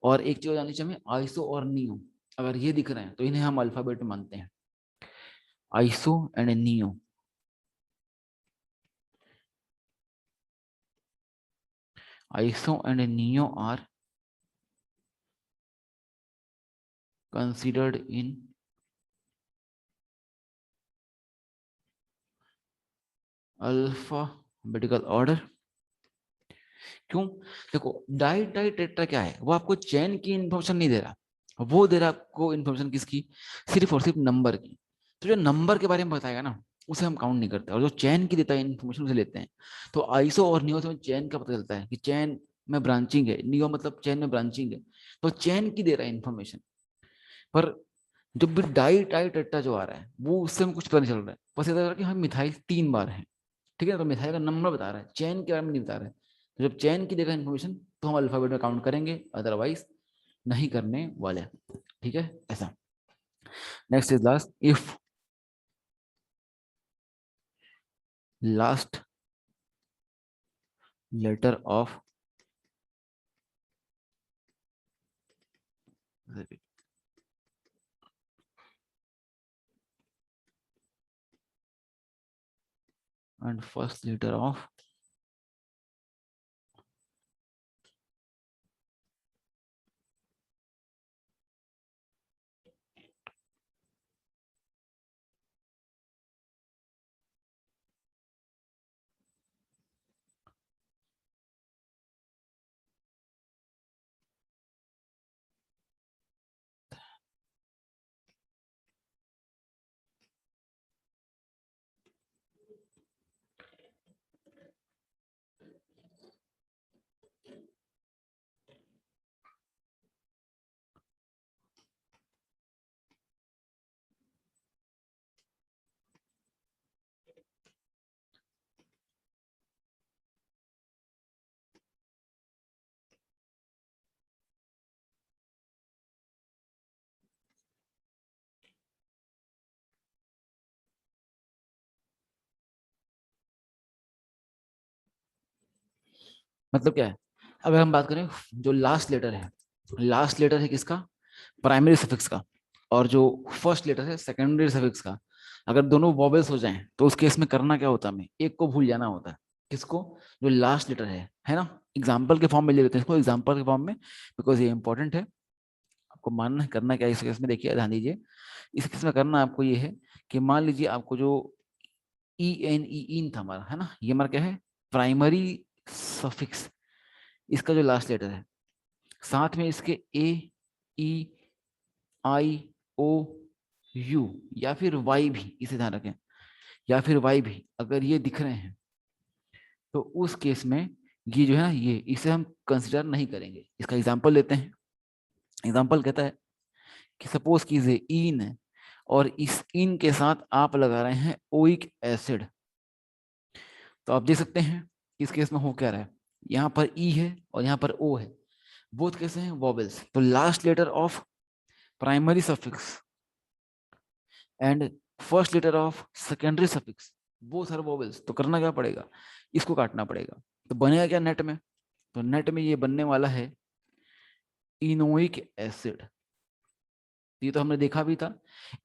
और एक चीज जाननी चाहिए, आइसो और नियो, अगर ये दिख रहे हैं तो इन्हें हम अल्फाबेट में मानते हैं, iso and neo. Iso and neo are considered in alphabetical order. क्यों, देखो डाई डाई टेट्रा क्या है, वो आपको चेन की इन्फॉर्मेशन नहीं दे रहा, वो दे रहा है आपको इन्फॉर्मेशन किसकी, सिर्फ और सिर्फ नंबर की। तो जो नंबर के बारे में बताएगा ना उसे हम काउंट नहीं करते, और जो चैन की देता है इन्फॉर्मेशन उसे लेते हैं। तो आइसो और नियो से चैन का पता चलता है कि चैन में ब्रांचिंग है, नियो मतलब चैन में ब्रांचिंग है, तो चैन की दे रहा है इन्फॉर्मेशन। पर जब भी डाई टाई टेट्रा जो आ रहा है वो उससे हमें कुछ पता नहीं चल रहा है, बस ये बता रहा है कि हम मिथाइल 3 बार है, ठीक है, तो मिथाइल का नंबर बता रहा है, चैन के बारे में नहीं बता रहा है। तो जब चैन की देगा इन्फॉर्मेशन तो हम अल्फाबेट में काउंट करेंगे, अदरवाइज नहीं करने वाले, ठीक है ऐसा। Next is last, if last letter of and first letter of मतलब क्या है, अगर हम बात करें जो लास्ट लेटर है किसका, प्राइमरी सफिक्स का, और जो फर्स्ट लेटर है सेकेंडरी सफिक्स का, अगर दोनों वॉवेल्स हो जाएं तो उस केस में करना क्या होता है, हमें एक को भूल जाना होता है। किसको, जो लास्ट लेटर है ना। एग्जाम्पल के फॉर्म में ले लेते हैं इसको, एग्जाम्पल के फॉर्म में, बिकॉज ये इंपॉर्टेंट है। आपको मानना है, करना क्या है इस केस में, देखिए ध्यान दीजिए। इस केस में करना आपको ये है कि मान लीजिए आपको जो ई एन ई इन था हमारा, है ना, ये हमारा क्या है, प्राइमरी सफिक्स, इसका जो लास्ट लेटर है, साथ में इसके ए, ई, आई, ओ, यू, या फिर वाई भी, इसे ध्यान रखें, या फिर वाई भी अगर ये दिख रहे हैं, तो उस केस में ये जो है ना, ये इसे हम कंसिडर नहीं करेंगे। इसका एग्जांपल लेते हैं। एग्जांपल कहता है कि सपोज कीजिए इन है, और इस इन के साथ आप लगा रहे हैं ओइक एसिड, तो आप देख सकते हैं इस केस में हो क्या रहा है, यहाँ पर ई है और यहाँ पर ओ है, बोथ कैसे हैं, वॉवेल्स। तो last letter of primary suffix and first letter of secondary suffix, both are vowels. तो करना क्या पड़ेगा, इसको काटना पड़ेगा। तो बनेगा क्या नेट में, तो नेट में ये बनने वाला है इनोइक एसिड। ये तो हमने देखा भी था।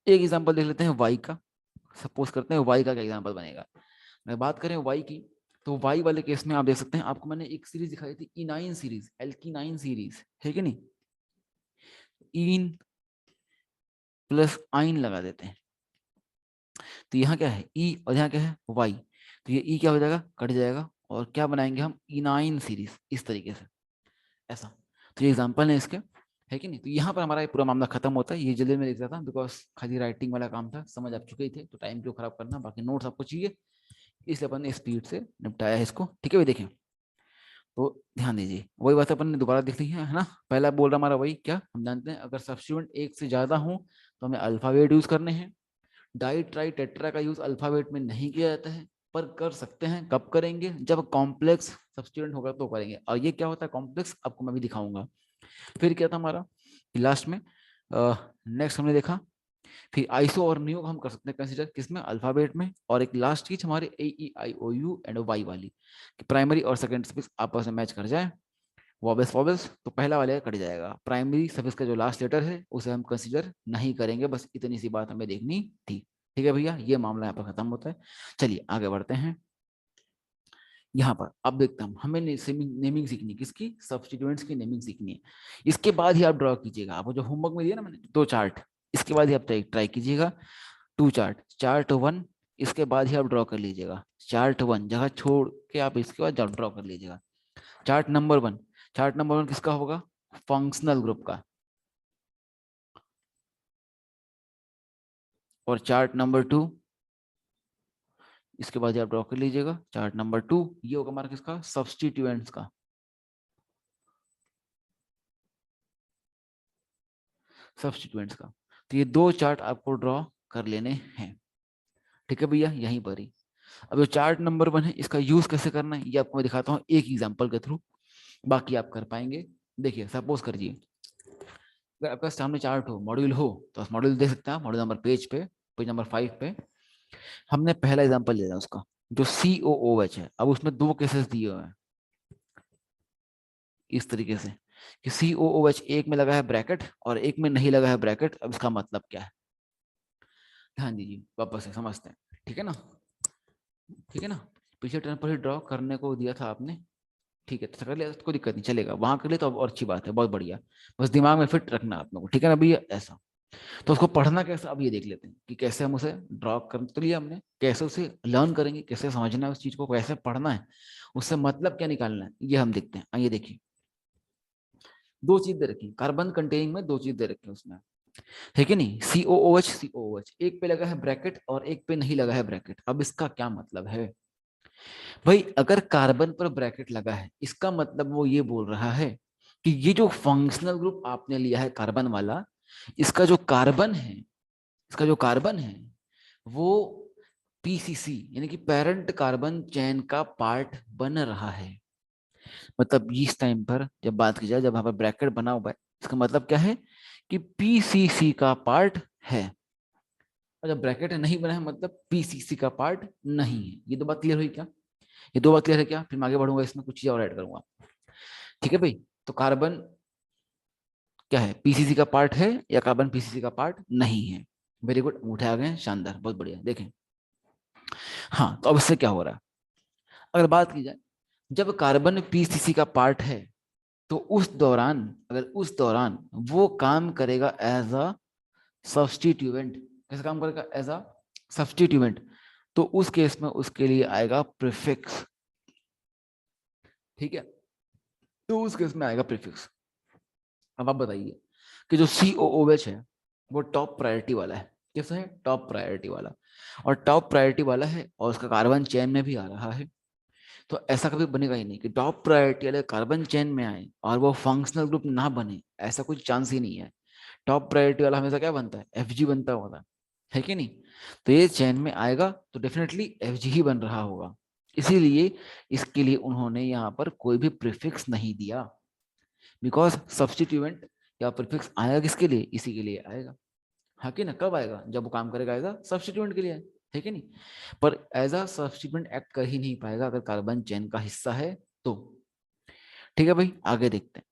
एक एग्जांपल देख लेते हैं वाई का। सपोज करते हैं वाई का क्या एग्जांपल बनेगा। मैं बात करें वाई की, तो वाई वाले केस में आप देख सकते हैं, आपको मैंने एक सीरीज दिखाई थी इनाइन सीरीज, एल्कीनाइन सीरीज, है कि नहीं। इन प्लस आइन लगा देते हैं, तो यहाँ क्या है ई और यहाँ क्या है वाई, तो ये ई क्या हो जाएगा, कट जाएगा, और क्या बनाएंगे हम, इनाइन सीरीज, इस तरीके से, ऐसा। तो ये एग्जांपल है इसके, है कि नहीं। तो यहाँ पर हमारा ये पूरा मामला खत्म होता है। ये जल्दी में लिख रहा था बिकॉज खाली राइटिंग वाला काम था, समझ आप चुके ही थे, तो टाइम क्यों खराब करना, बाकी नोट्स आपको चाहिए, इसलिए अपन ने स्पीड से निपटाया है इसको। ठीक है भाई, देखें तो ध्यान दीजिए, वही बात अपन ने दोबारा देख ली है ना। पहला बोल रहा हमारा वही क्या, हम जानते हैं अगर सब्स्टिट्यूएंट एक से ज्यादा हो तो हमें अल्फाबेट यूज करने हैं। डाई ट्राई टेट्रा का यूज अल्फाबेट में नहीं किया जाता है, पर कर सकते हैं। कब करेंगे, जब कॉम्प्लेक्स सब्स्टिट्यूएंट होगा तो करेंगे। और ये क्या होता है कॉम्प्लेक्स, आपको मैं भी दिखाऊंगा। फिर क्या था हमारा लास्ट में, नेक्स्ट हमने देखा, फिर आइसो और नियो हम कर सकते हैं कंसीडर किसमें, अल्फाबेट में। और एक लास्ट चीज हमारे ए ई आई ओ यू एंड वाई वाली, कि प्राइमरी और सेकेंड सफिक्स आपस में मैच कर जाए, वॉवेल्स वॉवेल्स, तो पहला वाले कट जाएगा। प्राइमरी सफिक्स का जो लास्ट लेटर है उसे हम कंसीडर नहीं करेंगे। बस इतनी सी बात हमें देखनी थी। ठीक है भैया, ये मामला यहाँ पर खत्म होता है। चलिए आगे बढ़ते हैं। यहाँ पर अब देखते हैं हमें नेमिंग सीखनी है, किसकी, सब्स्टिट्यूएंट्स की नेमिंग सीखनी है। इसके बाद ही आप ड्रॉ कीजिएगा, आपको जो होमवर्क में दिया ना मैंने 2 चार्ट, इसके बाद ही आप ट्राई कीजिएगा 2 चार्ट, चार्ट 1, इसके बाद ही आप ड्रॉ कर लीजिएगा। चार्ट 1 जगह छोड़ के आप इसके बाद ड्रॉ कर लीजिएगा। चार्ट नंबर 1, चार्ट नंबर 1 किसका होगा, फंक्शनल ग्रुप का। और चार्ट नंबर 2, इसके बाद आप ड्रॉ कर लीजिएगा। चार्ट नंबर 2 ये होगा हमारा किसका, सब्स्टिट्यूएंट्स का। सब्स्टिट्यूएंट्स का, तो ये 2 चार्ट आपको ड्रॉ कर लेने हैं। ठीक है भैया, यहीं पर ही। अब जो चार्ट नंबर 1 है इसका यूज कैसे करना है ये आपको मैं दिखाता हूँ एक एग्जांपल के थ्रू, बाकी आप कर पाएंगे। देखिए सपोज करिए, अगर आपका सामने चार्ट हो, मॉड्यूल हो, तो उस मॉड्यूल देख सकते हैं, मॉड्यूल नंबर पेज पे, पेज नंबर 5 पे हमने पहला एग्जांपल लिया उसका, जो COOH है। अब उसमें 2 केसेस दिए हुए हैं इस तरीके से, कि COOH एक में लगा है ब्रैकेट और एक में नहीं लगा है ब्रैकेट। अब इसका मतलब क्या है, ध्यान दीजिए, वापस से समझते हैं। ठीक है ना, ठीक है ना, पीछे टर्न पर ही ड्रॉ करने को दिया था आपने, ठीक है, तो कर लिया तो कोई दिक्कत नहीं, चलेगा। वहां कर लिया तो और अच्छी बात है, बहुत बढ़िया। बस दिमाग में फिट रखना आप लोगों को, ठीक है ना भैया, ऐसा। तो उसको पढ़ना कैसे, अब ये देख लेते हैं कि कैसे हम उसे ड्रॉ कर तो लिया हमने, कैसे उसे लर्न करेंगे, कैसे समझना है उस चीज को, कैसे पढ़ना है, उससे मतलब क्या निकालना है, ये हम देखते हैं। आइए देखिए, 2 चीज दे रखी, कार्बन कंटेनिंग में 2 चीज दे रखी है उसमें, है कि नहीं, COOH COOH, एक पे लगा है ब्रैकेट और एक पे नहीं लगा है ब्रैकेट। अब इसका क्या मतलब है भाई, अगर कार्बन पर ब्रैकेट लगा है इसका मतलब वो ये बोल रहा है कि ये जो फंक्शनल ग्रुप आपने लिया है कार्बन वाला, इसका जो कार्बन है, इसका जो कार्बन है वो PCC यानी कि पेरेंट कार्बन चेन का पार्ट बन रहा है। मतलब इस टाइम पर जब बात की जाए, जब वहां पर ब्रैकेट बना हुआ है, इसका मतलब क्या है कि PCC का पार्ट है। और जब ब्रैकेट नहीं बना है मतलब PCC का पार्ट नहीं है। ये तो बात क्लियर हुई क्या। ये दो बात क्लियर है क्या? फिर मैं आगे बढ़ूंगा, इसमें कुछ चीज और ऐड करूंगा। ठीक है भाई, तो कार्बन क्या है, पीसीसी का पार्ट है या कार्बन पीसीसी का पार्ट नहीं है? वेरी गुड, उठे आ गए, शानदार, बहुत बढ़िया। देखें, हाँ तो अब इससे क्या हो रहा है, अगर बात की जाए, जब कार्बन पीसीसी का पार्ट है तो उस दौरान, अगर उस दौरान वो काम करेगा एज अ सब्स्टिट्यूएंट। कैसे काम करेगा? As a substituent. तो उस केस में उसके लिए आएगा प्रीफिक्स। ठीक है, तो उस केस में आएगा प्रीफिक्स। अब आप बताइए कि जो COOH है वो टॉप प्रायोरिटी वाला है। कैसा है? टॉप प्रायोरिटी वाला। और टॉप प्रायोरिटी वाला है और उसका कार्बन चेन में भी आ रहा है, तो ऐसा कभी बनेगा ही नहीं कि टॉप प्रायोरिटी वाले कार्बन चेन में आए और वो फंक्शनल ग्रुप ना बने। ऐसा कुछ चांस ही नहीं है। टॉप प्रायोरिटी वाला हमेशा क्या बनता है? FG बनता होता है कि नहीं? तो ये चेन में आएगा तो डेफिनेटली FG ही बन रहा होगा। इसीलिए इसके लिए उन्होंने यहाँ पर कोई भी प्रीफिक्स नहीं दिया, बिकॉज सब्स्टिट्यूएंट या प्रीफिक्स आएगा किसके लिए? इसी के लिए आएगा। हाँ कि ना? कब आएगा? जब वो काम करेगा एज अ सब्स्टिट्यूएंट के लिए, है कि नहीं? पर एज अ सब्स्टिट्यूएंट एक्ट कर ही नहीं पाएगा अगर कार्बन चेन का हिस्सा है तो। ठीक है भाई, आगे देखते हैं।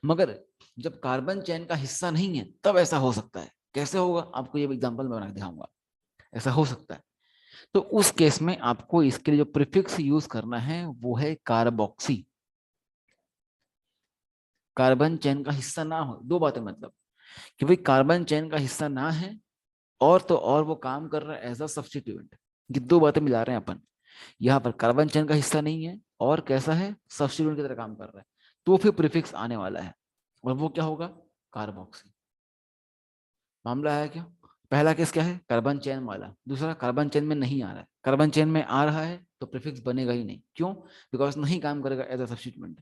मगर जब कार्बन चेन का हिस्सा नहीं है तब ऐसा हो सकता है। कैसे होगा? आपको ये एग्जांपल में बना के दिखाऊंगा। ऐसा हो सकता है, तो उस केस में आपको इसके लिए जो प्रीफिक्स यूज करना है वो है कार्बोक्सी। कार्बन चेन का हिस्सा ना हो, दो बातें मतलब कि भाई कार्बन चेन का हिस्सा ना है और तो और वो काम कर रहा है एज अ सब्स्टिट्यूएंट। ये दो बातें मिला रहे हैं अपन। यहाँ पर कार्बन चेन का हिस्सा नहीं है और कैसा है? सब्स्टिट्यूएंट की तरह काम कर रहा है, तो फिर प्रीफिक्स आने वाला है और वो क्या होगा? कार्बोक्सी। मामला है क्या? पहला केस क्या है? कार्बन चेन वाला। दूसरा, कार्बन चेन में नहीं आ रहा है। कार्बन चेन में आ रहा है तो प्रीफिक्स बनेगा ही नहीं। क्यों? बिकॉज नहीं काम करेगा एज अ सब्स्टिट्यूएंट।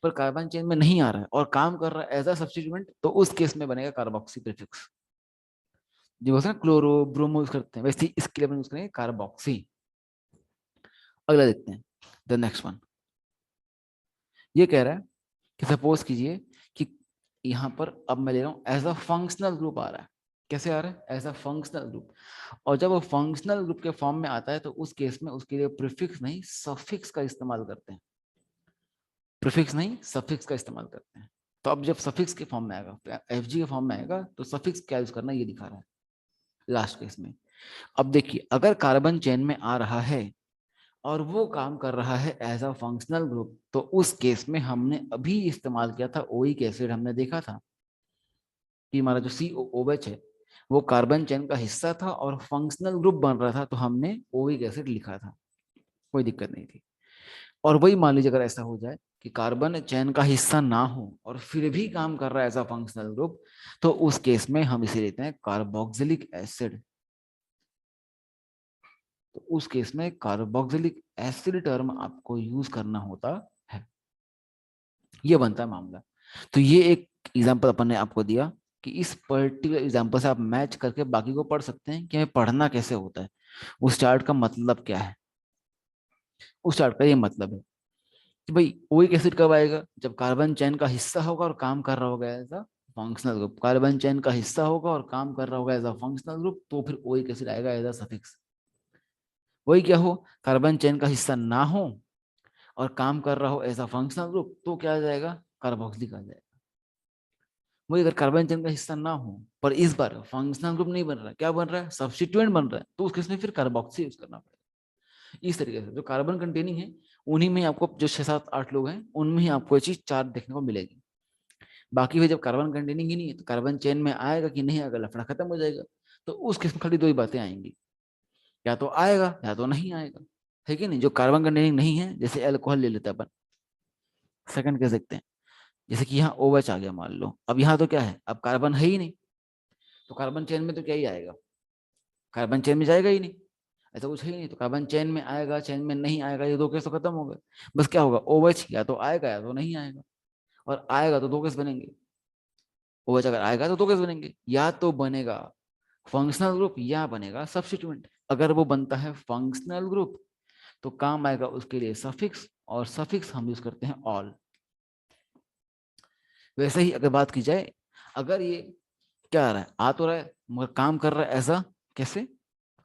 पर कार्बन चेन में नहीं आ रहा है और काम कर रहा है एज अ सब्स्टिट्यूएंट, तो उस केस में बनेगा कार्बोक्सी प्रीफिक्स। जो बोलते हैं क्लोरो ब्रोमो यूज करते हैं, वैसे ही इसके लिए अपन यूज करेंगे कार्बोक्सी। अगला देखते हैं, द नेक्स्ट वन। ये कह रहा है कि सपोज कीजिए कि यहाँ पर अब मैं ले रहा हूँ एज अ फंक्शनल ग्रुप आ रहा है। कैसे आ रहा है? As a functional group. और जब वो फंक्शनल ग्रुप के फॉर्म में आता है तो उस केस में उसके लिए प्रीफिक्स नहीं सफिक्स का इस्तेमाल करते हैं। प्रीफिक्स नहीं सफिक्स का इस्तेमाल करते हैं। तो अब जब सफिक्स के फॉर्म में आएगा, FG के फॉर्म में आएगा, तो सफिक्स क्या यूज करना ये दिखा रहा है लास्ट केस में। अब देखिए, अगर कार्बन चेन में आ रहा है और वो काम कर रहा है एज अ फंक्शनल ग्रुप, तो उस केस में हमने अभी इस्तेमाल किया था ओइक एसिड। हमने देखा था कि हमारा जो COOH है वो कार्बन चेन का हिस्सा था और फंक्शनल ग्रुप बन रहा था, तो हमने ओइक एसिड लिखा था, कोई दिक्कत नहीं थी। और वही मान लीजिए अगर ऐसा हो जाए कि कार्बन चेन का हिस्सा ना हो और फिर भी काम कर रहा है ऐसा फंक्शनल ग्रुप, तो उस केस में हम इसे लेते हैं कार्बोक्सिलिक एसिड। तो उस केस में कार्बोक्सिलिक एसिड टर्म आपको यूज करना होता है। ये बनता है मामला। तो ये एक एग्जांपल अपन ने आपको दिया कि इस पर्टिकुलर एग्जांपल से आप मैच करके बाकी को पढ़ सकते हैं कि हमें पढ़ना कैसे होता है, उस चार्ट का मतलब क्या है। उस चार्ट का ये मतलब है कि भाई ओइक एसिड कब आएगा? जब कार्बन चेन का हिस्सा होगा और काम कर रहा होगा as a functional group. Carbon chain का हिस्सा होगा और काम कर रहा होगा एज अ फंक्शनल ग्रुप, तो फिर ओइक एसिड आएगा एज अ सफिक्स। वही क्या हो, कार्बन चेन का हिस्सा ना हो और काम कर रहा हो एज अ फंक्शनल ग्रुप, तो क्या आ जाएगा? कार्बोक्सिलिक आ जाएगा। वही अगर कार्बन चेन का हिस्सा ना हो पर इस बार फंक्शनल ग्रुप नहीं बन रहा, क्या बन रहा है? सब्स्टिट्यूएंट बन रहा है, तो उस केस में फिर कार्बोक्सी यूज करना पड़ेगा। इस तरीके से जो कार्बन कंटेनिंग है उन्हीं में आपको, जो 6 7 8 लोग हैं उनमें ही आपको ये चीज 4 देखने को मिलेगी। बाकी फिर जब कार्बन कंटेनिंग ही नहीं है तो कार्बन चेन में आएगा कि नहीं आएगा, लफड़ा खत्म हो जाएगा। तो उस केस में खाली दो ही बातें आएंगी, या तो आएगा या तो नहीं आएगा, है कि नहीं? जो कार्बन कंटेनिंग नहीं है, जैसे अल्कोहल ले लेते हैं अपन। सेकंड कह सकते हैं, जैसे कि यहाँ OH आ गया मान लो, अब यहाँ तो क्या है? अब कार्बन है ही नहीं, तो कार्बन चेन में तो क्या ही आएगा? कार्बन चेन में जाएगा ही नहीं, ऐसा कुछ है ही नहीं। तो कार्बन चेन में आएगा, चेन में नहीं आएगा, ये दो केस तो खत्म हो गए। बस क्या होगा? OH या तो आएगा या तो नहीं आएगा, और आएगा तो दो केस बनेंगे। OH अगर आएगा तो दो केस बनेंगे, या तो बनेगा फंक्शनल ग्रुप या बनेगा सब्स्टिट्यूएंट। अगर वो बनता है फंक्शनल ग्रुप तो काम आएगा उसके लिए सफिक्स, और सफिक्स हम यूज करते हैं ऑल। वैसे ही अगर बात की जाए, अगर ये क्या आ रहा है? आ तो रहा है मगर काम कर रहा है ऐसा कैसे?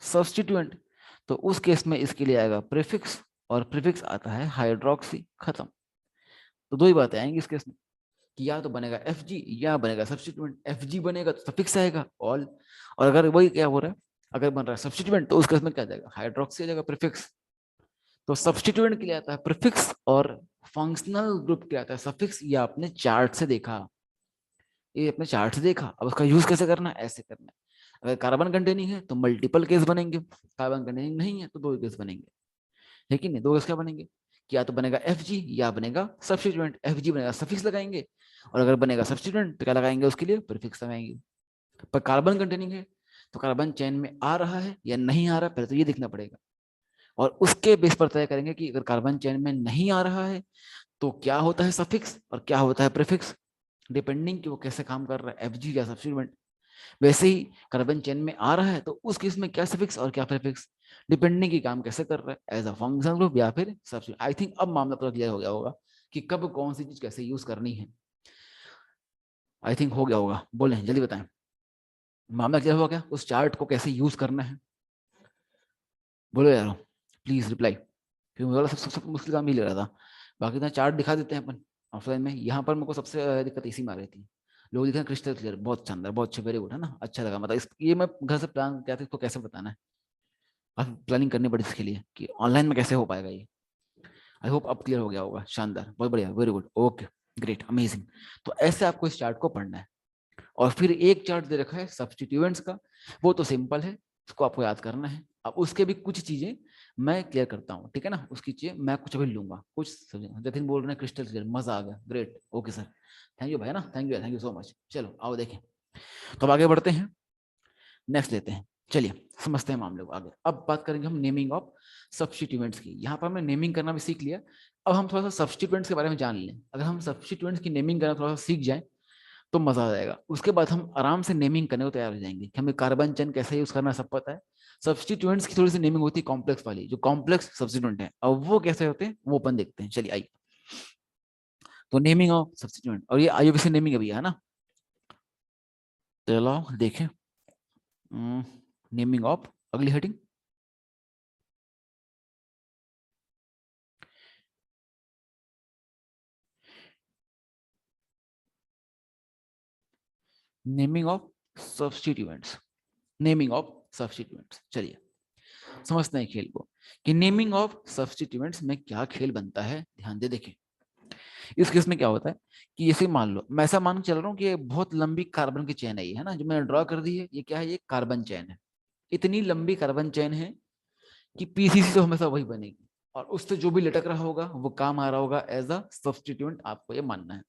सब्स्टिट्यूएंट। तो उस केस में इसके लिए आएगा प्रीफिक्स, और प्रीफिक्स आता है हाइड्रोक्सी, खत्म। तो दो ही बातें आएंगी इस केस में कि या तो बनेगा एफ जी या बनेगा सब्स्टिट्यूएंट। एफ जी बनेगा तो सफिक्स आएगा ऑल, और अगर वही क्या हो रहा है, अगर बन रहा है सब्स्टिट्यूएंट तो उस केस में क्या जाएगा, हाइड्रोक्सी आ जाएगा, प्रीफिक्स। तो सब्स्टिट्यूएंट के लिए आता है प्रीफिक्स और फंक्शनल ग्रुप के आता है सफिक्स। ये आपने चार्ट से देखा, ये अपने चार्ट से देखा। अब उसका यूज कैसे करना है, ऐसे करना है। अगर कार्बन कंटेनिंग है तो मल्टीपल केस बनेंगे, कार्बन कंटेनिंग नहीं है तो दो केस बनेंगे, है कि नहीं। दो केस क्या बनेंगे कि या तो बनेगा एफ जी या बनेगा सब्स्टिट्यूएंट। एफ जी बनेगा सफिक्स लगाएंगे, और अगर बनेगा सब्स्टिट्यूएंट तो क्या लगाएंगे उसके लिए, प्रीफिक्स लगाएंगे। पर कार्बन कंटेनिंग है तो कार्बन चेन में आ रहा है या नहीं आ रहा है, पहले तो ये देखना पड़ेगा, और उसके बेस पर तय करेंगे कि अगर कार्बन चेन में नहीं आ रहा है तो क्या होता है सफिक्स और क्या होता है प्रीफिक्स, डिपेंडिंग कि वो कैसे काम कर रहा है, एफ जी या सब्स्टिट्यूएंट। वैसे ही कार्बन चेन में आ रहा है तो उस केस में क्या सफिक्स और क्या प्रीफिक्स, डिपेंडिंग की काम कैसे कर रहा है, एज अ फंक्शन ग्रुप या फिर सब्स्टिट्यूट। आई थिंक अब मामला पूरा क्लियर हो गया होगा कि कब कौन सी चीज कैसे यूज करनी है। आई थिंक हो गया होगा, बोले जल्दी बताएं, मामला क्लियर हुआ क्या, उस चार्ट को कैसे यूज करना है, बोलो यार, प्लीज रिप्लाई। क्योंकि मुझे सबसे मुश्किल काम ही ले रहा था। बाकी तो चार्ट दिखा देते हैं अपन ऑफलाइन में, यहाँ पर मेरे को सबसे दिक्कत इसी में आ रही थी। लोग दिखा क्रिस्टल क्लियर, बहुत शानदार, बहुत अच्छा, वेरी गुड, है ना, अच्छा लगा। मतलब ये मैं घर से प्लान क्या था इसको कैसे बताना है, अब प्लानिंग करनी पड़ी इसके लिए कि ऑनलाइन में कैसे हो पाएगा ये। आई होप अब क्लियर हो गया होगा, शानदार, बहुत बढ़िया, very good, okay, great, amazing. तो ऐसे आपको इस चार्ट को पढ़ना है। और फिर एक चार्ट दे रखा है सब्स्टिट्यूएंट्स का, वो तो सिंपल है, उसको आपको याद करना है। अब उसके भी कुछ चीजें मैं क्लियर करता हूँ, ठीक है ना, उसकी चीजें मैं कुछ अभी लूंगा, कुछ जतिन बोल रहे हैं क्रिस्टल क्लियर, मजा आ गया, great, okay sir, thank you भाई ना, थैंक यू सो मच। चलो आओ देखें, तो अब आगे बढ़ते हैं, नेक्स्ट लेते हैं। चलिए समझते हैं मामले को आगे। अब बात करेंगे हम नेमिंग ऑफ सब्स्टिट्यूएंट्स की। यहाँ पर हमने नेमिंग करना भी सीख लिया, अब हम थोड़ा सा सब्स्टिट्यूएंट्स के बारे में जान लें। अगर हम सब्स्टिट्यूएंट्स की नेमिंग करना थोड़ा सा सीख जाए तो मजा आ जाएगा। उसके बाद हम आराम से नेमिंग करने को तैयार हो जाएंगे कि हमें कार्बन चेन कैसे यूज करना सब पता है। सब्स्टिट्यूएंट्स की थोड़ी सी नेमिंग होती है कॉम्प्लेक्स वाली, जो कॉम्प्लेक्स सब्स्टिट्यूएंट है, अब वो कैसे होते हैं वो अपन देखते हैं। चलिए आइए, तो नेमिंग ऑफ सब्स्टिट्यूएंट, और ये आईयूपीएसी नेमिंग अभी है ना, चलो देखें। नेमिंग ऑफ, अगली heading, naming of substituents, naming of substituents. चलिए समझते हैं खेल को कि नेमिंग ऑफ सब्स्टिट्यूएंट्स में क्या खेल बनता है, ध्यान दे देखें। इस केस में क्या होता है कि जैसे मान लो मैं ऐसा मान के चल रहा हूँ कि ये बहुत लंबी कार्बन की चेन है, ये है ना, जो मैंने ड्रॉ कर दी है, ये क्या है, ये कार्बन चेन है। इतनी लंबी कार्बन चेन है कि पीसीसी तो हमेशा वही बनेगी, और उससे जो भी लटक रहा होगा वो काम आ रहा होगा एज अ सब्स्टिट्यूएंट, आपको ये मानना है।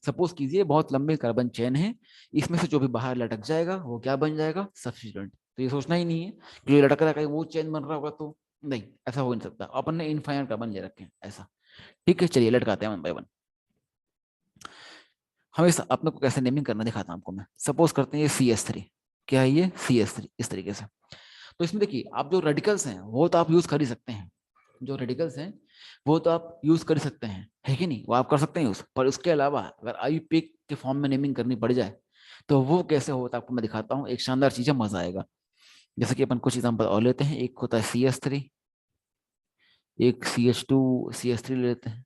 सपोज कीजिए बहुत लंबी कार्बन चेन है, इसमें से जो भी बाहर लटक जाएगा वो क्या बन जाएगा, सब्स्टिट्यूएंट। तो ये सोचना ही नहीं है कि ये लटक रहा है वो चेन बन रहा होगा, तो नहीं, ऐसा हो नहीं सकता। अपन ने इनफाइनाइट कार्बन ले रखे हैं ऐसा, ठीक है। चलिए लटकाते हैं वन बाय वन। हमें अपने को कैसे नेमिंग करना दिखाता हूं आपको मैं। सपोज करते हैं ये CS3, क्या है ये CS3, इस तरीके से। तो इसमें देखिए आप जो रेडिकल्स हैं वो तो आप यूज कर ही सकते हैं, जो रेडिकल्स हैं वो तो आप यूज कर सकते हैं, है कि नहीं, वो आप कर सकते हैं यूज। पर उसके अलावा अगर IUPAC के फॉर्म में नेमिंग करनी पड़ जाए तो वो कैसे होता है आपको मैं दिखाता हूँ, एक शानदार चीज है, मजा आएगा। जैसे कि अपन कुछ एग्जाम्पल और लेते हैं, एक होता है CS3, एक CH2, CS3 ले लेते हैं,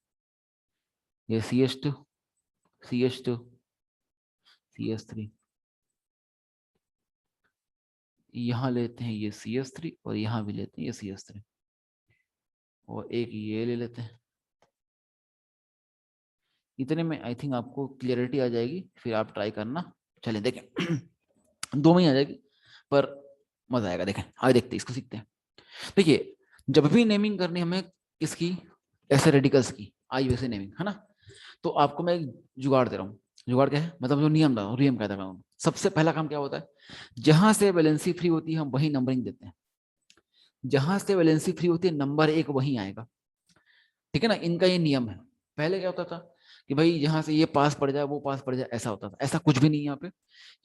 ये CH2, CH2, CS3, यहाँ लेते हैं ये CS3, और यहाँ भी लेते हैं ये CS3, और एक ये ले लेते हैं। इतने में आई थिंक आपको क्लियरिटी आ जाएगी, फिर आप ट्राई करना। चलिए देखें दो में ही आ जाएगी, पर मजा आएगा। देखें आगे देखते हैं, इसको सीखते हैं। देखिए जब भी नेमिंग करनी हमें किसकी, ऐसे रेडिकल्स की, आई वैसे नेमिंग, है ना, तो आपको मैं एक जुगाड़ दे रहा हूँ। जुगाड़ क्या है, मतलब जो नियम था, नियम कहता हूँ। सबसे पहला काम क्या होता है, जहां से वैलेंसी फ्री होती है हम वही नंबरिंग देते हैं। जहां से वैलेंसी फ्री होती है नंबर एक वहीं आएगा, ठीक है ना, इनका ये नियम है। पहले क्या होता था कि भाई यहाँ से ये पास पड़ जाए वो पास पड़ जाए, ऐसा होता था, ऐसा कुछ भी नहीं।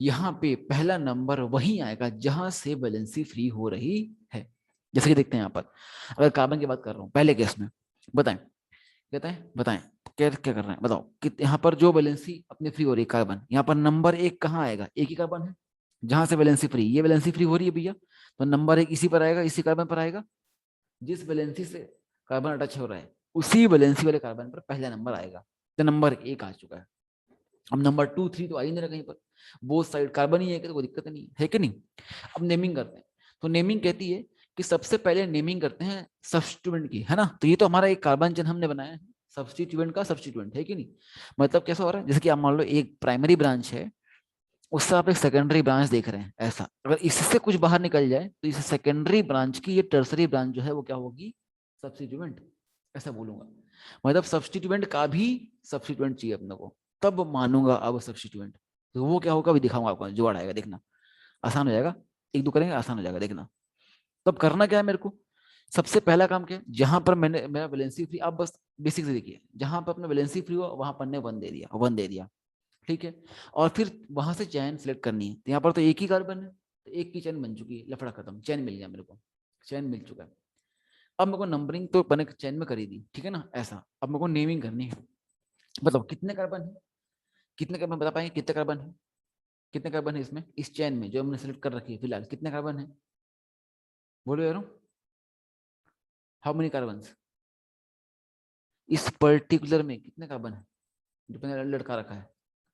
यहाँ पे पहला नंबर वही आएगा जहां से वैलेंसी फ्री हो रही है। जैसे कि देखते हैं यहाँ पर, अगर कार्बन की बात कर रहा हूँ पहले केस में, बताएं, कहते हैं बताएं, क्या क्या कर रहे हैं बताओ, कि यहाँ पर जो वैलेंसी अपनी फ्री हो रही है कार्बन, यहाँ पर नंबर एक कहाँ आएगा, एक ही कार्बन है जहां से वैलेंसी फ्री, ये वैलेंसी फ्री हो रही है भैया, तो नंबर 1 इसी पर आएगा, इसी कार्बन पर आएगा। जिस वैलेंसी से कार्बन अटैच हो रहा है उसी वैलेंसी वाले कार्बन पर पहला नंबर आएगा। तो नंबर 1 आ चुका है। अब नंबर 2 3 तो आ ही नहीं रहा कहीं पर, बोथ साइड कार्बन ही है, तो कोई दिक्कत नहीं है कि नहीं। अब नेमिंग करते हैं। तो नेमिंग कहती है कि सबसे पहले नेमिंग करते हैं सब्स्टिट्यूएंट की, है ना। तो ये तो हमारा एक कार्बन चेन हमने बनाया है सब्स्टिट्यूएंट का, सब्स्टिट्यूएंट है कि नहीं। मतलब कैसा हो रहा है, जैसे कि आप मान लो एक प्राइमरी ब्रांच है, उससे आप एक सेकेंडरी ब्रांच देख रहे हैं, ऐसा अगर इससे कुछ बाहर निकल जाए तो इस सेकेंडरी ब्रांच की ये टर्सरी ब्रांच जो है वो क्या होगी, सब्स्टिट्यूएंट, ऐसा बोलूंगा। मतलब सब्स्टिट्यूएंट का भी सब्स्टिट्यूएंट चाहिए अपने को, तब मानूंगा अब सब्स्टिट्यूएंट। तो वो क्या होगा अभी दिखाऊंगा आपको, जुगाड़ आएगा देखना, आसान हो जाएगा। एक दो करेंगे आसान हो जाएगा देखना। तब करना क्या है मेरे को, सबसे पहला काम क्या है, जहां पर मैंने मेरा वैलेंसी फ्री, आप बस बेसिक से देखिए, जहां पर अपना वैलेंसी फ्री हो वहां पर ने 1 दे दिया, 1 दे दिया, ठीक है। और फिर वहां से चैन सेलेक्ट करनी है। तो यहाँ पर तो एक ही कार्बन है, तो एक की चैन बन चुकी है, लफड़ा खत्म, चैन मिल गया मेरे को, चैन मिल चुका है। अब मेरे को नंबरिंग तो मैंने चैन में करी दी, ठीक है ना, ऐसा। अब मेरे को नेमिंग करनी है। मतलब कितने कार्बन है, कितने कार्बन बता पाएंगे, कितने कार्बन है, कितने कार्बन है इसमें, इस चैन में जो हमने सेलेक्ट कर रखी है फिलहाल, कितने कार्बन है, बोलो यारो, हाउ मेनी कार्बन, इस पर्टिकुलर में कितने कार्बन है जो मैंने लड़का रखा है,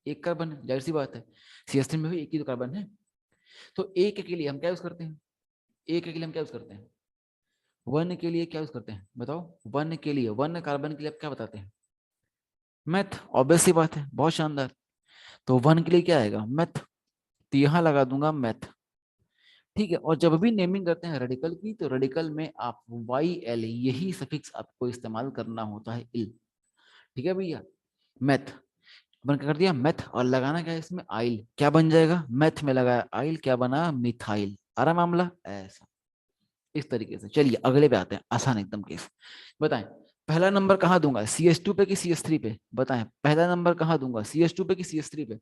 एक कार्बन है, जाहिर सी बात है। CH3 में भी एक ही तो कार्बन है। तो एक के लिए हम क्या यूज करते हैं, एक के लिए हम क्या यूज करते हैं, 1 के लिए क्या यूज करते हैं बताओ, 1 के लिए, 1 कार्बन के लिए आप क्या बताते हैं, मैथ, ऑब्वियस सी बात है, बहुत शानदार। तो 1 के लिए क्या आएगा, मैथ, तो यहां लगा दूंगा मैथ, ठीक है। और जब भी नेमिंग करते हैं रेडिकल की, तो रेडिकल में आप YL यही सफिक्स आपको इस्तेमाल करना होता है, इल, ठीक है भैया। मैथ अपन क्या कर दिया, मैथ, और लगाना क्या है इसमें, आइल, क्या बन जाएगा, मैथ में लगाया आइल, क्या बना, मिथाइल, आ रहा मामला ऐसा, इस तरीके से। चलिए अगले पे आते हैं, आसान एकदम केस। बताएं पहला नंबर कहाँ दूंगा, CH2 पे कि CH3 पे, बताएं पहला नंबर कहाँ दूंगा, CH2 पे कि CH3 पे,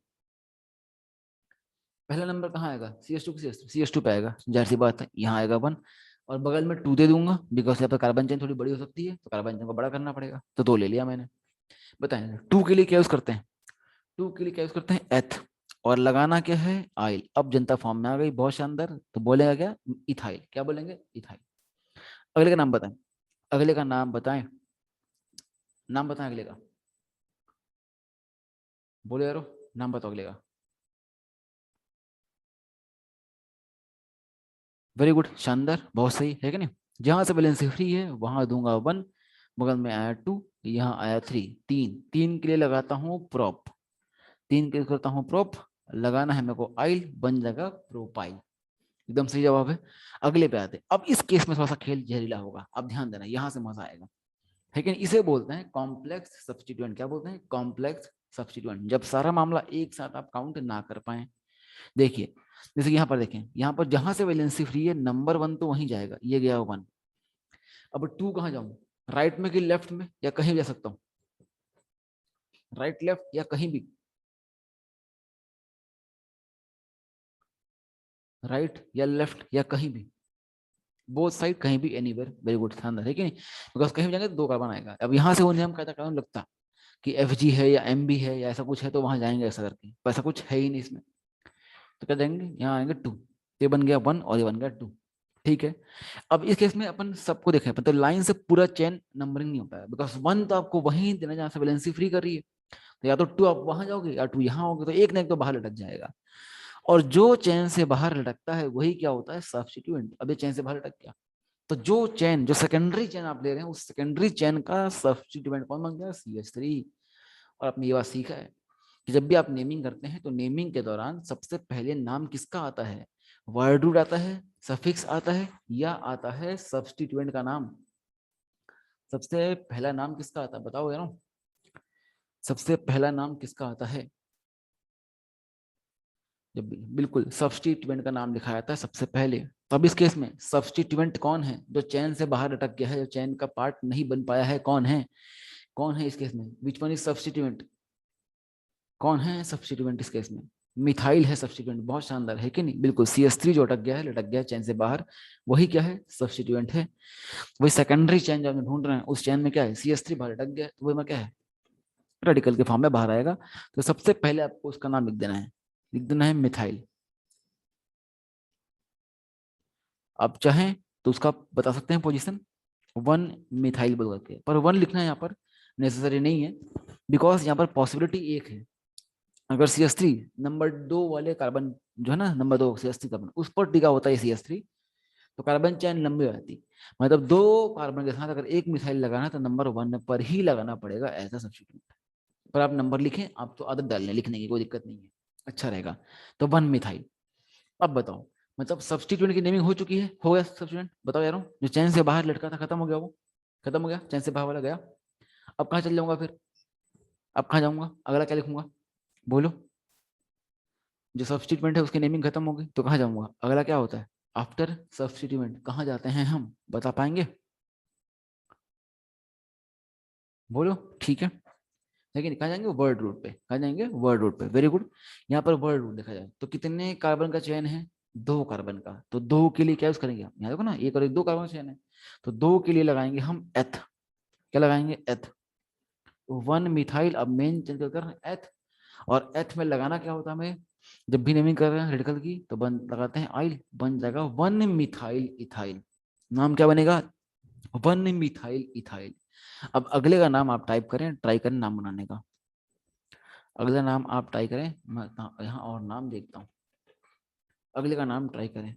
पहला नंबर कहाँ आएगा, CH2 की CH2 पे आएगा, जाहिर सी बात है, यहाँ आएगा 1। और बगल में 2 दे दूंगा, बिकॉज यहाँ पर कार्बन चेन थोड़ी बड़ी हो सकती है, तो कार्बन चेन को बड़ा करना पड़ेगा, तो 2 ले लिया मैंने। बताएं 2 के लिए क्या यूज करते हैं, 2 के लिए क्या यूज करते हैं, एथ, और लगाना क्या है, आइल। अब जनता फॉर्म में आ गई, बहुत शानदार, तो बोलेगा क्या, इथाइल, क्या बोलेंगे, इथाइल। अगले का नाम बताएं, अगले का नाम बताएं, नाम बताएं अगले का, बोले यारो, नाम बताओ अगले का। वेरी गुड, शानदार, बहुत सही है कि नहीं। जहां से वैलेंसी फ्री है वहां दूंगा 1, बगल में आया 2, यहाँ आया 3, 3, 3 के लिए लगाता हूँ प्रोप, 3 के लिए करता हूँ प्रोप, लगाना है मेरे को आइल, बन जाएगा प्रोपाइल, एकदम सही जवाब है। अगले पे आते हैं। अब इस केस में थोड़ा सा खेल जहरीला होगा, अब ध्यान देना, यहां से मजा आएगा। लेकिन इसे बोलते हैं कॉम्प्लेक्स सब्स्टिट्यूएंट, क्या बोलते हैं, कॉम्प्लेक्स सब्स्टिट्यूएंट, जब सारा मामला एक साथ आप काउंट ना कर पाए। देखिए जैसे यहाँ पर देखें, यहाँ पर जहां से वैलेंसी फ्री है नंबर 1 तो वहीं जाएगा, ये गया 1। अब 2 कहाँ जाऊं, राइट में कि लेफ्ट में, या कहीं भी जा सकता हूँ, राइट लेफ्ट या कहीं भी, राइट या लेफ्ट या कहीं भी, बोथ साइड, कहीं भी, एनीवेयर, वेरी गुड, शानदार है कि नहीं। बिकॉज कहीं भी जाएंगे तो 2 कार्बन आएगा। अब यहाँ से वो नियम कहता कारण लगता कि FG है या MB है या ऐसा कुछ है, तो वहां जाएंगे ऐसा करके, तो ऐसा कुछ है ही नहीं इसमें, तो क्या जाएंगे, यहाँ आएंगे 2, ये बन गया 1 और ये बन गया 2, ठीक है। अब इस केस में अपन सबको देखें, मतलब लाइन से पूरा चेन नंबरिंग नहीं होता है, बिकॉज 1 तो आपको वहीं देना जहां से वैलेंसी फ्री कर रही है, तो या तो 2 आप वहां जाओगे या 2 यहाँ होगे, तो एक ना एक तो बाहर लटक जाएगा। और जो चैन से बाहर लटकता है वही क्या होता है, सब्स्टिट्यूएंट। अब ये चैन से बाहर लटक गया, तो जो चैन, जो सेकेंडरी चैन आप ले रहे हैं, उस सेकेंडरी चैन का सब्स्टिट्यूएंट कौन बन गया, CH3। और आपने ये बात सीखा है कि जब भी आप नेमिंग करते हैं तो नेमिंग के दौरान सबसे पहले नाम किसका आता है, वर्ड रूट आता है, सफिक्स आता है, या आता है सब्स्टिट्यूएंट का नाम। सबसे पहला नाम किसका आता है बताओ यार, सबसे पहला नाम किसका आता है, जब बिल्कुल सब्स्टिट्यूएंट का नाम लिखा जाता है सबसे पहले। तो अब इस केस में सब्स्टिट्यूएंट कौन है, जो चैन से बाहर अटक गया है, जो चैन का पार्ट नहीं बन पाया है, कौन है, कौन है इस केस में, विच वन इज सब्स्टिट्यूएंट, कौन है सब्स्टिट्यूएंट इस केस में, मिथाइल है सब्स्टिट्यूएंट, बहुत शानदार है कि नहीं, बिल्कुल CH3 जो अटक गया है, लटक गया है चैन से बाहर, वही क्या है, सब्स्टिट्यूएंट है। वही सेकेंडरी चैन जो हम ढूंढ रहे हैं, उस चैन में क्या है, CH3 बाहर अटक गया है, तो वही में क्या है, रेडिकल के फॉर्म में बाहर आएगा। तो सबसे पहले आपको उसका नाम लिख देना है, लिख देना है मिथाइल। आप चाहें तो उसका बता सकते हैं पोजीशन 1 मिथाइल बोल के, पर 1 लिखना यहाँ पर नेसेसरी नहीं है, बिकॉज यहाँ पर पॉसिबिलिटी एक है। अगर CH3 नंबर 2 वाले कार्बन जो है ना, नंबर 2 CH3 कार्बन उस पर टिका होता है CH3, तो कार्बन चेन लंबी हो जाती। मतलब 2 कार्बन के साथ अगर एक मिसाइल लगाना तो नंबर 1 पर ही लगाना पड़ेगा एज अ सब्स्टिट्यूट। पर आप नंबर लिखें, आप तो आदत डालने लिखने की कोई दिक्कत नहीं है, अच्छा रहेगा। तो 1 मिथाइल। अब बताओ, मतलब सब्स्टिट्यूएंट की नेमिंग हो चुकी है, हो गया सब्स्टिट्यूएंट, बताओ यारों। जो चैन से बाहर लटका था खत्म हो गया, वो खत्म हो गया, चैन से बाहर वाला गया। अब कहाँ चल जाऊंगा फिर, अब कहाँ जाऊंगा, अगला क्या लिखूंगा, बोलो। जो सब्स्टिट्यूएंट है उसकी नेमिंग खत्म होगी तो कहाँ जाऊंगा, अगला क्या होता है, आफ्टर सब्स्टिट्यूएंट कहाँ जाते हैं हम, बता पाएंगे, बोलो। ठीक है, लेकिन कहाँ जाएंगे, वर्ड रूट पे, कहाँ जाएंगे, वर्ड रूट पे। Very good. यहाँ पर वर्ड रूट देखा जाए तो कितने कार्बन का चयन है, 2 कार्बन का, तो 2 के लिए क्या यूज करेंगे, यहाँ देखो ना, एक और एक 2 कार्बन का चयन है, तो 2 के लिए लगाएंगे हम एथ। क्या लगाएंगे, एथ। 1 मिथाइल, अब मेन चेंज कर रहे हैं एथ, और एथ में लगाना क्या होता है हमें, जब भी नेमिंग कर रहे हैं रेडिकल की तो बन लगाते हैं आइल, बन जाएगा 1 मिथाइल इथाइल। नाम क्या बनेगा, 1 मिथाइल इथाइल। अब अगले का नाम आप टाइप करें, ट्राई करें नाम बनाने का। अगला नाम आप ट्राई करें, मैं यहाँ और नाम देखता हूँ, अगले का नाम ट्राई करें।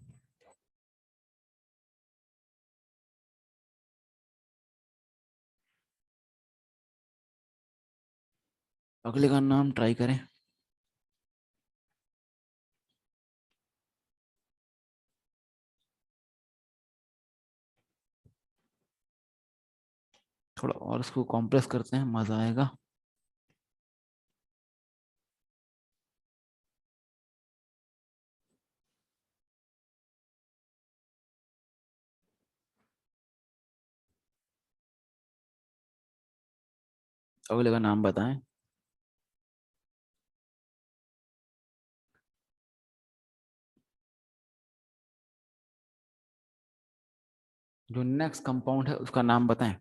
अगले का नाम ट्राई करें। थोड़ा और इसको कॉम्प्रेस करते हैं, मजा आएगा। अगले का नाम बताएं। जो नेक्स्ट कंपाउंड है उसका नाम बताएं।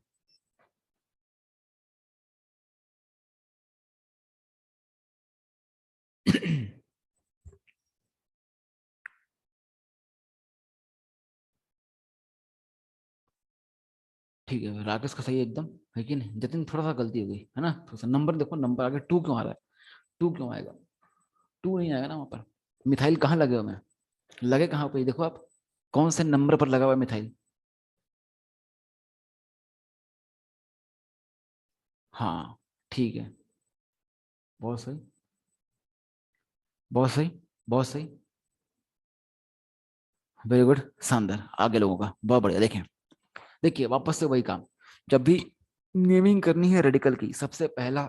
ठीक है, राकेश का सही है एकदम, है कि नहीं। जतिन थोड़ा सा गलती हो गई है ना, थोड़ा सा नंबर देखो, नंबर आगे 2 क्यों आ रहा है, 2 क्यों आएगा, 2 नहीं आएगा ना वहां पर। मिथाइल कहाँ लगे हुए हैं, लगे कहाँ पे, देखो आप, कौन से नंबर पर लगा हुआ है मिथाइल। हाँ, ठीक है, बहुत सही, बहुत सही, बहुत सही। वेरी गुड, शानदार, आगे लोगों का बहुत बढ़िया। देखें, देखिए वापस से वही काम, जब भी नेमिंग करनी है रेडिकल की, सबसे पहला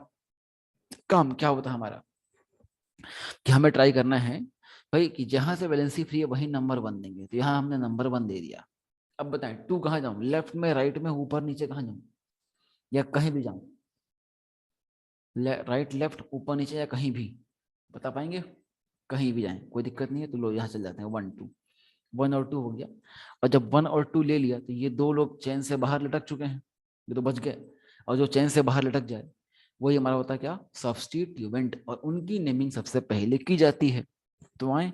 काम क्या होता है हमारा, कि हमें ट्राई करना है भाई कि जहां से वैलेंसी फ्री है वही नंबर 1 देंगे, तो यहाँ हमने नंबर 1 दे दिया। अब बताएं 2 कहाँ जाऊं, लेफ्ट में, राइट में, ऊपर नीचे कहाँ जाऊं, या कहीं भी जाऊं, राइट लेफ्ट ऊपर नीचे या कहीं भी, बता पाएंगे, कहीं भी जाएं कोई दिक्कत नहीं है। तो लो यहाँ चल जाते हैं, 1 2, 1 और 2 हो गया। और जब 1 और 2 ले लिया तो ये 2 लोग चैन से बाहर लटक चुके हैं, ये तो बच गए। और जो चैन से बाहर लटक जाए वही हमारा होता है क्या, सब्स्टिट्यूएंट, और उनकी नेमिंग सबसे पहले की जाती है। तो आए,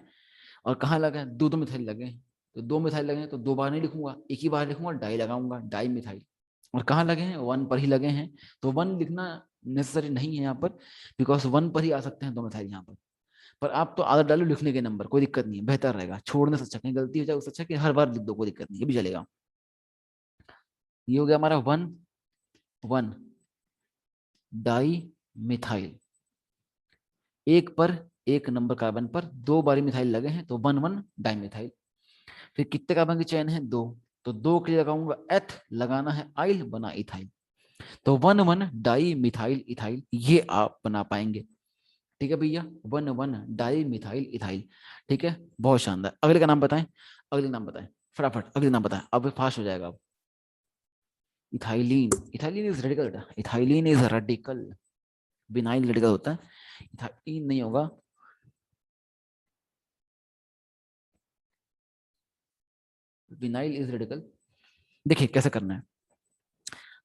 और कहाँ लगे, 2 2 मिथाइल लगे हैं, तो 2 मिथाइल लगे हैं तो 2 बार नहीं लिखूंगा, एक ही बार लिखूंगा, डाई लगाऊंगा, डाई मिथाइल। और कहाँ लगे हैं, 1 पर ही लगे हैं, तो 1 लिखना नेसेसरी नहीं है यहाँ पर, बिकॉज 1 पर ही आ सकते हैं 2 मिथाइल यहाँ पर आप तो आदत डालो लिखने के नंबर, कोई दिक्कत नहीं है, बेहतर रहेगा, छोड़ने से अच्छा, कहीं गलती हो जाए उससे अच्छा कि हर बार लिख दो, कोई दिक्कत नहीं, ये भी चलेगा। ये हो गया हमारा 1 1 डाई मिथाइल, एक पर, एक नंबर कार्बन पर 2 बारी मिथाइल लगे हैं, तो 1 1 डाई मिथाइल। फिर कितने कार्बन की चेन है, 2, तो 2 के लिए लगाऊंगा एथ, लगाना है आइल, बना इथाइल, तो 1 1 डाई मिथाइल इथाइल, ये आप बना पाएंगे। ठीक है भैया, 1 1 डाई मिथाइल इथाइल। ठीक है, बहुत शानदार। अगले का नाम बताएं, अगले नाम बताएं, फटाफट अगले नाम बताएं, अब फास्ट हो जाएगा अब। Ethylene, ethylene is radical, ethylene is radical, vinyl radical होता है, इथाइलिन नहीं होगा। Vinyl is radical. देखिए कैसे करना है,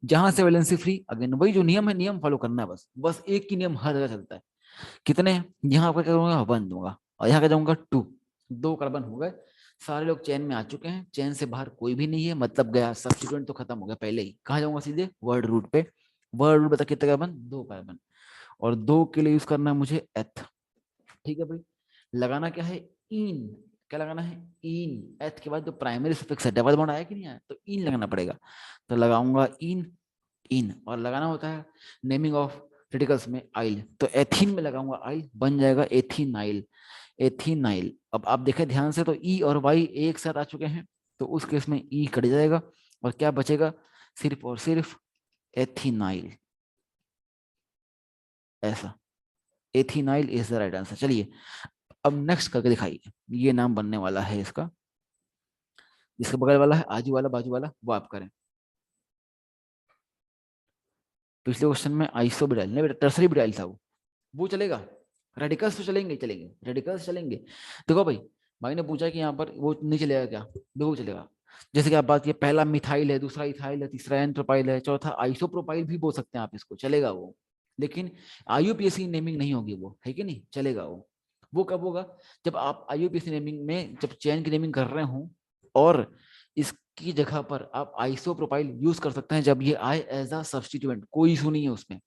जहां से वैलेंसी फ्री, अगेन वही जो नियम है, नियम फॉलो करना है, बस बस एक ही नियम हर जगह चलता है। कितने, यहाँ पर क्या करूंगा, 1 दूंगा, और यहाँ क्या जाऊंगा 2, 2 कार्बन हो गए, सारे लोग चेन में आ चुके हैं, चेन से बाहर कोई भी नहीं है, मतलब गया सब्स्टिट्यूएंट तो खत्म हो गया पहले ही। कहाँ जाऊंगा? सीधे वर्ड रूट पे। वर्ड रूट बता कितने कार्बन? 2 कार्बन। और 2 के लिए यूज करना है मुझे एथ। ठीक है भाई, लगाना क्या है? इन। क्या लगाना है? इन। एथ के बाद जो प्राइमरी सफिक्स है, डबल बॉन्ड आया कि नहीं आया, तो इन लगाना पड़ेगा। तो लगाऊंगा इन। इन और लगाना होता है नेमिंग ऑफ रेडिकल्स में आइल, तो एथीन में लगाऊंगा आइल, बन जाएगा एथीनाइल। एथीनाइल। अब आप देखें ध्यान से, तो ई और वाई एक साथ आ चुके हैं, तो उस केस में ई कट जाएगा और क्या बचेगा? सिर्फ और सिर्फ एथीनाइल। ऐसा। एथीनाइल इज द राइट आंसर। चलिए अब नेक्स्ट करके दिखाइए। ये नाम बनने वाला है इसका। जिसके बगल वाला है, आजू वाला, बाजू वाला, वो आप करें। पिछले क्वेश्चन में आइसोब्यूटाइल नहीं बेटा, टर्सरी ब्यूटाइल था वो चलेगा। रेडिकल्स तो चलेंगे ही चलेंगे, रेडिकल्स चलेंगे। देखो भाई, भाई ने पूछा कि यहाँ पर वो नहीं चलेगा क्या? देखो चलेगा। जैसे कि आप बात किए, पहला मिथाइल है, दूसरा इथाइल है, तीसरा एन प्रोपाइल है, चौथा आइसोप्रोपाइल भी बोल सकते हैं आप इसको, चलेगा वो। लेकिन आईयूपीएसी नेमिंग नहीं होगी वो, है कि नहीं? चलेगा वो कब होगा? जब आप आईयूपीएसी नेमिंग में जब चैन की नेमिंग कर रहे हो और इसकी जगह पर आप आइसोप्रोपाइल यूज कर सकते हैं, जब ये आए एज अ सब्सटीट्यूएंट, कोई इशू नहीं है उसमें।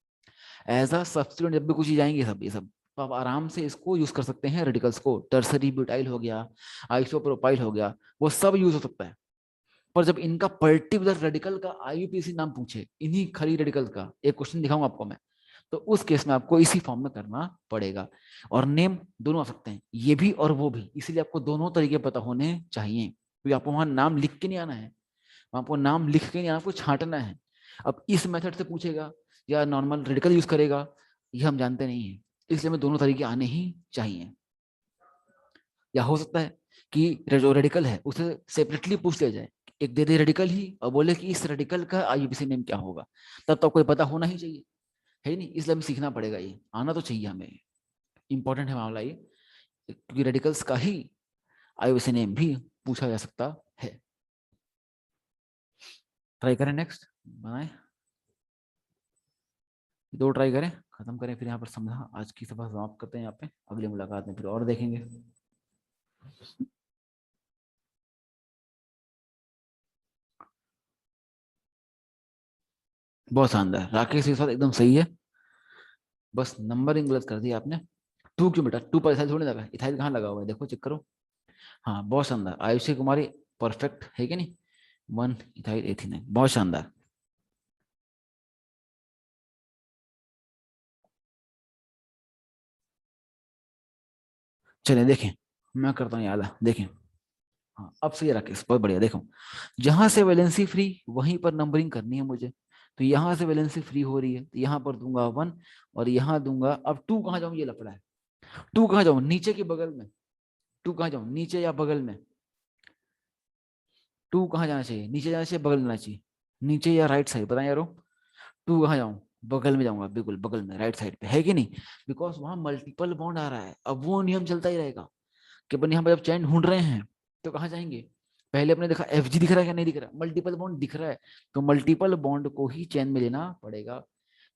एज अ सब्सटीट्यूएंट जब भी कुछ चीज आएंगे सब, ये सब तो आप आराम से इसको यूज कर सकते हैं। रेडिकल्स को, टर्सरी ब्यूटाइल हो गया, आइसोप्रोपाइल हो गया, वो सब यूज हो सकता है। पर जब इनका पर्टिकुलर रेडिकल का आईयूपीएसी नाम पूछे, इन्हीं खाली रेडिकल का एक क्वेश्चन दिखाऊंगा आपको मैं, तो उस केस में आपको इसी फॉर्म में करना पड़ेगा। और नेम दोनों आ सकते हैं, ये भी और वो भी, इसीलिए आपको दोनों तरीके पता होने चाहिए, क्योंकि आपको वहां नाम लिख के नहीं आना है, आपको नाम लिख के नहीं, आपको छांटना है। अब इस मेथड से पूछेगा या नॉर्मल रेडिकल यूज करेगा, ये हम जानते नहीं है, इसलिए हमें दोनों तरीके आने ही चाहिए। या हो सकता है कि जो रेडिकल है उसे सेपरेटली पूछ लिया जाए, एक दे दे रेडिकल ही और बोले कि इस रेडिकल का आईयूपीएसी नेम क्या होगा, तब तो कोई पता होना ही चाहिए, है नहीं? इसलिए हमें सीखना पड़ेगा, ये आना तो चाहिए हमें। इंपॉर्टेंट है मामला ये, क्योंकि रेडिकल्स का ही आईयूपीएसी नेम भी पूछा जा सकता है। ट्राई करें, नेक्स्ट बनाए, दो ट्राई करें, खत्म करें, फिर यहाँ पर समझा आज की सभा समाप्त करते हैं। यहाँ पे अगली मुलाकात में फिर और देखेंगे। बहुत शानदार, राकेश के साथ एकदम सही है, बस नंबरिंग गलत कर दिया आपने। टू क्यों बेटा? टू पर इथाइल थोड़ी लगा, इथाइल कहाँ लगा हुआ है, देखो चेक करो। हाँ बहुत शानदार, आयुषी कुमारी परफेक्ट है कि नहीं? 1 इथाइल एथीन, बहुत शानदार। चलिए देखें, मैं करता हूँ याद, देखें। हाँ अब सही है राकेश, बहुत बढ़िया। देखो, जहां से वैलेंसी फ्री वहीं पर नंबरिंग करनी है मुझे, तो यहाँ से वैलेंसी फ्री हो रही है, तो यहाँ पर दूंगा 1 और यहाँ दूंगा। अब 2 कहाँ जाऊँ, ये लफड़ा है। 2 कहाँ जाऊँ? नीचे के बगल में। 2 कहाँ जाऊँ, नीचे या बगल में? 2 कहाँ जाना चाहिए? नीचे जाना चाहिए, बगल में जाना चाहिए? नीचे या राइट साइड, बताएं यारो। 2 कहाँ जाऊँ? बगल में जाऊंगा, बिल्कुल बगल में, राइट साइड पे, है कि नहीं? बिकॉज वहां मल्टीपल बॉन्ड आ रहा है, अब वो नियम चलता ही रहेगा कि अपन यहाँ पर जब चैन ढूंढ रहे हैं तो कहाँ जाएंगे? पहले अपने देखा एफ जी दिख रहा है क्या? नहीं दिख रहा, मल्टीपल बॉन्ड दिख रहा है, तो मल्टीपल बॉन्ड को ही चैन में लेना पड़ेगा,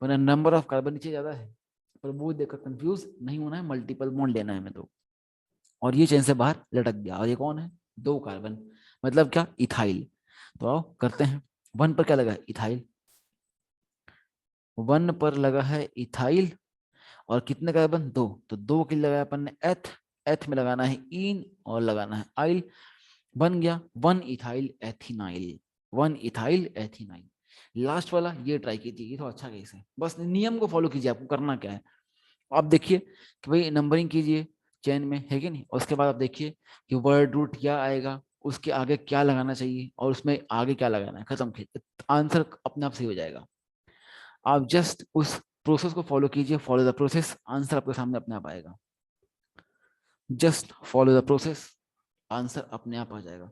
वरना नंबर ऑफ कार्बन नीचे ज्यादा है। पर वो देखकर कंफ्यूज नहीं होना है, मल्टीपल बॉन्ड लेना है हमें तो। और ये चैन से बाहर लटक गया, और ये कौन है? 2 कार्बन, मतलब क्या? इथाइल। तो आओ करते हैं। 1 पर क्या लगा? इथाइल। 1 पर लगा है इथाइल, और कितने कार्बन? 2, तो 2 के लिए लगाया अपन ने एथ। एथ में लगाना है इन और लगाना है आइल, बन गया 1 ethyl ethynyl. 1 ethyl ethynyl. Last वाला ये ट्राई कीजिए, ये तो अच्छा केस है, बस नियम को फॉलो कीजिए, आपको करना क्या है। आप देखिए कि भाई नंबरिंग कीजिए चेन में, है कि नहीं, और उसके बाद आप देखिए कि वर्ड रूट क्या आएगा, उसके आगे क्या लगाना चाहिए, और उसमें आगे क्या लगाना है, खत्म, आंसर अपने आप सही हो जाएगा। आप जस्ट उस प्रोसेस को फॉलो कीजिए, फॉलो द प्रोसेस, आंसर आपके सामने अपने आप आएगा। Just follow the process, answer अपने आप आ जाएगा।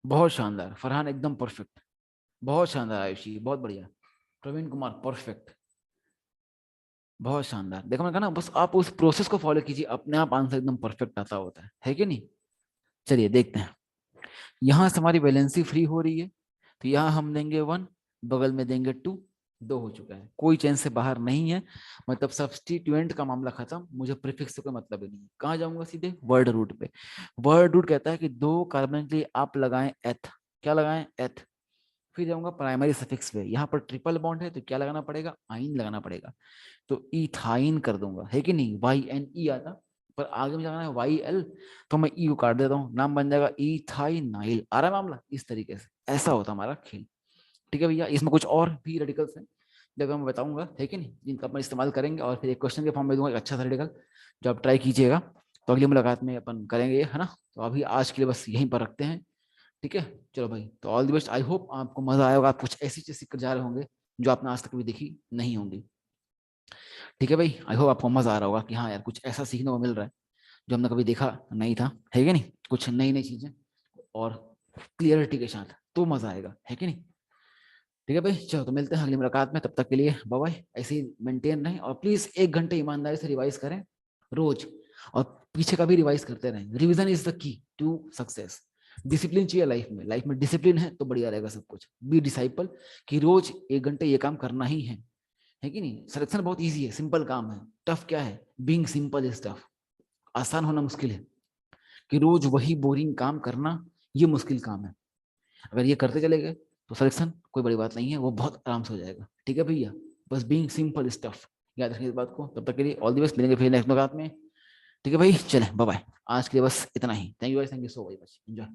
बहुत शानदार फरहान, एकदम परफेक्ट। बहुत शानदार आयुषी, बहुत बढ़िया। प्रवीण कुमार परफेक्ट। बहुत शानदार, देखो मैं कहा ना, बस आप उस प्रोसेस को फॉलो कीजिए, अपने आप आंसर एकदम परफेक्ट आता होता है कि नहीं? चलिए देखते हैं। यहाँ से हमारी वैलेंसी फ्री हो रही है, तो यहाँ हम देंगे 1, बगल में देंगे 2, 2 हो चुका है, कोई चेन से बाहर नहीं है, मतलब सब्स्टिट्यूएंट का मामला खत्म, मुझे प्रीफिक्स से कोई मतलब ही नहीं है। कहाँ जाऊंगा? सीधे वर्ड रूट पे। वर्ड रूट कहता है कि 2 कार्बन के लिए आप लगाएं एथ। क्या लगाएं? एथ। फिर जाऊंगा प्राइमरी सफिक्स पे, यहाँ पर ट्रिपल बॉन्ड है तो क्या लगाना पड़ेगा? आइन लगाना पड़ेगा, तो इथाइन कर दूंगा, है कि नहीं? YNE आता, पर आगे में लगाना है YL, तो मैं ई को काट देता हूँ, नाम बन जाएगा इथाइनाइल। आ रहा है मामला? इस तरीके से ऐसा होता हमारा खेल। ठीक है भैया, इसमें कुछ और भी रेडिकल्स हैं जब मैं बताऊंगा, है कि नहीं, जिनका अपन इस्तेमाल करेंगे, और फिर एक क्वेश्चन के फॉर्म में दूंगा एक अच्छा सा रेडिकल जो आप ट्राई कीजिएगा। तो अगली मुलाकात में अपन करेंगे, है ना? तो अभी आज के लिए बस यहीं पर रखते हैं। ठीक है, चलो भाई, तो all the best. I hope आपको मजा आया होगा, आप कुछ ऐसी चीज सीख कर जा रहे होंगे जो आपने आज तक कभी देखी नहीं होंगी। ठीक है भाई, आई होप आपको मजा आ रहा होगा कि हाँ यार, कुछ ऐसा सीखने को मिल रहा है जो हमने कभी देखा नहीं था, है कि नहीं? कुछ नई नई चीजें और क्लियरिटी के साथ, तो मजा आएगा, है कि नहीं? ठीक है भाई, चलो तो मिलते हैं अगली मुलाकात में, तब तक के लिए बाय बाय। ऐसे ही मेंटेन रहें, और प्लीज 1 घंटे ईमानदारी से रिवाइज करें रोज, और पीछे का भी रिवाइज करते रहें। Revision is the key to success. Discipline चाहिए लाइफ में, लाइफ में डिसिप्लिन है तो बढ़िया रहेगा सब कुछ। बी डिसाइपल कि रोज 1 घंटे ये काम करना ही है कि नहीं? सिलेक्शन बहुत इजी है, सिंपल काम है। टफ क्या है? Being simple is tough. आसान होना मुश्किल है, कि रोज वही बोरिंग काम करना, ये मुश्किल काम है। अगर ये करते चले गए तो सिलेक्शन कोई बड़ी बात नहीं है, वो बहुत आराम से हो जाएगा। ठीक है भैया, बस बीइंग सिंपल स्टफ, याद रखिए इस बात को। तब तक के लिए ऑल द बेस्ट, मिलेंगे फिर नेक्स्ट मुलाकात में। ठीक है भाई, चले बाय बाय। आज के लिए बस इतना ही। Thank you guys, thank you so very much, enjoy.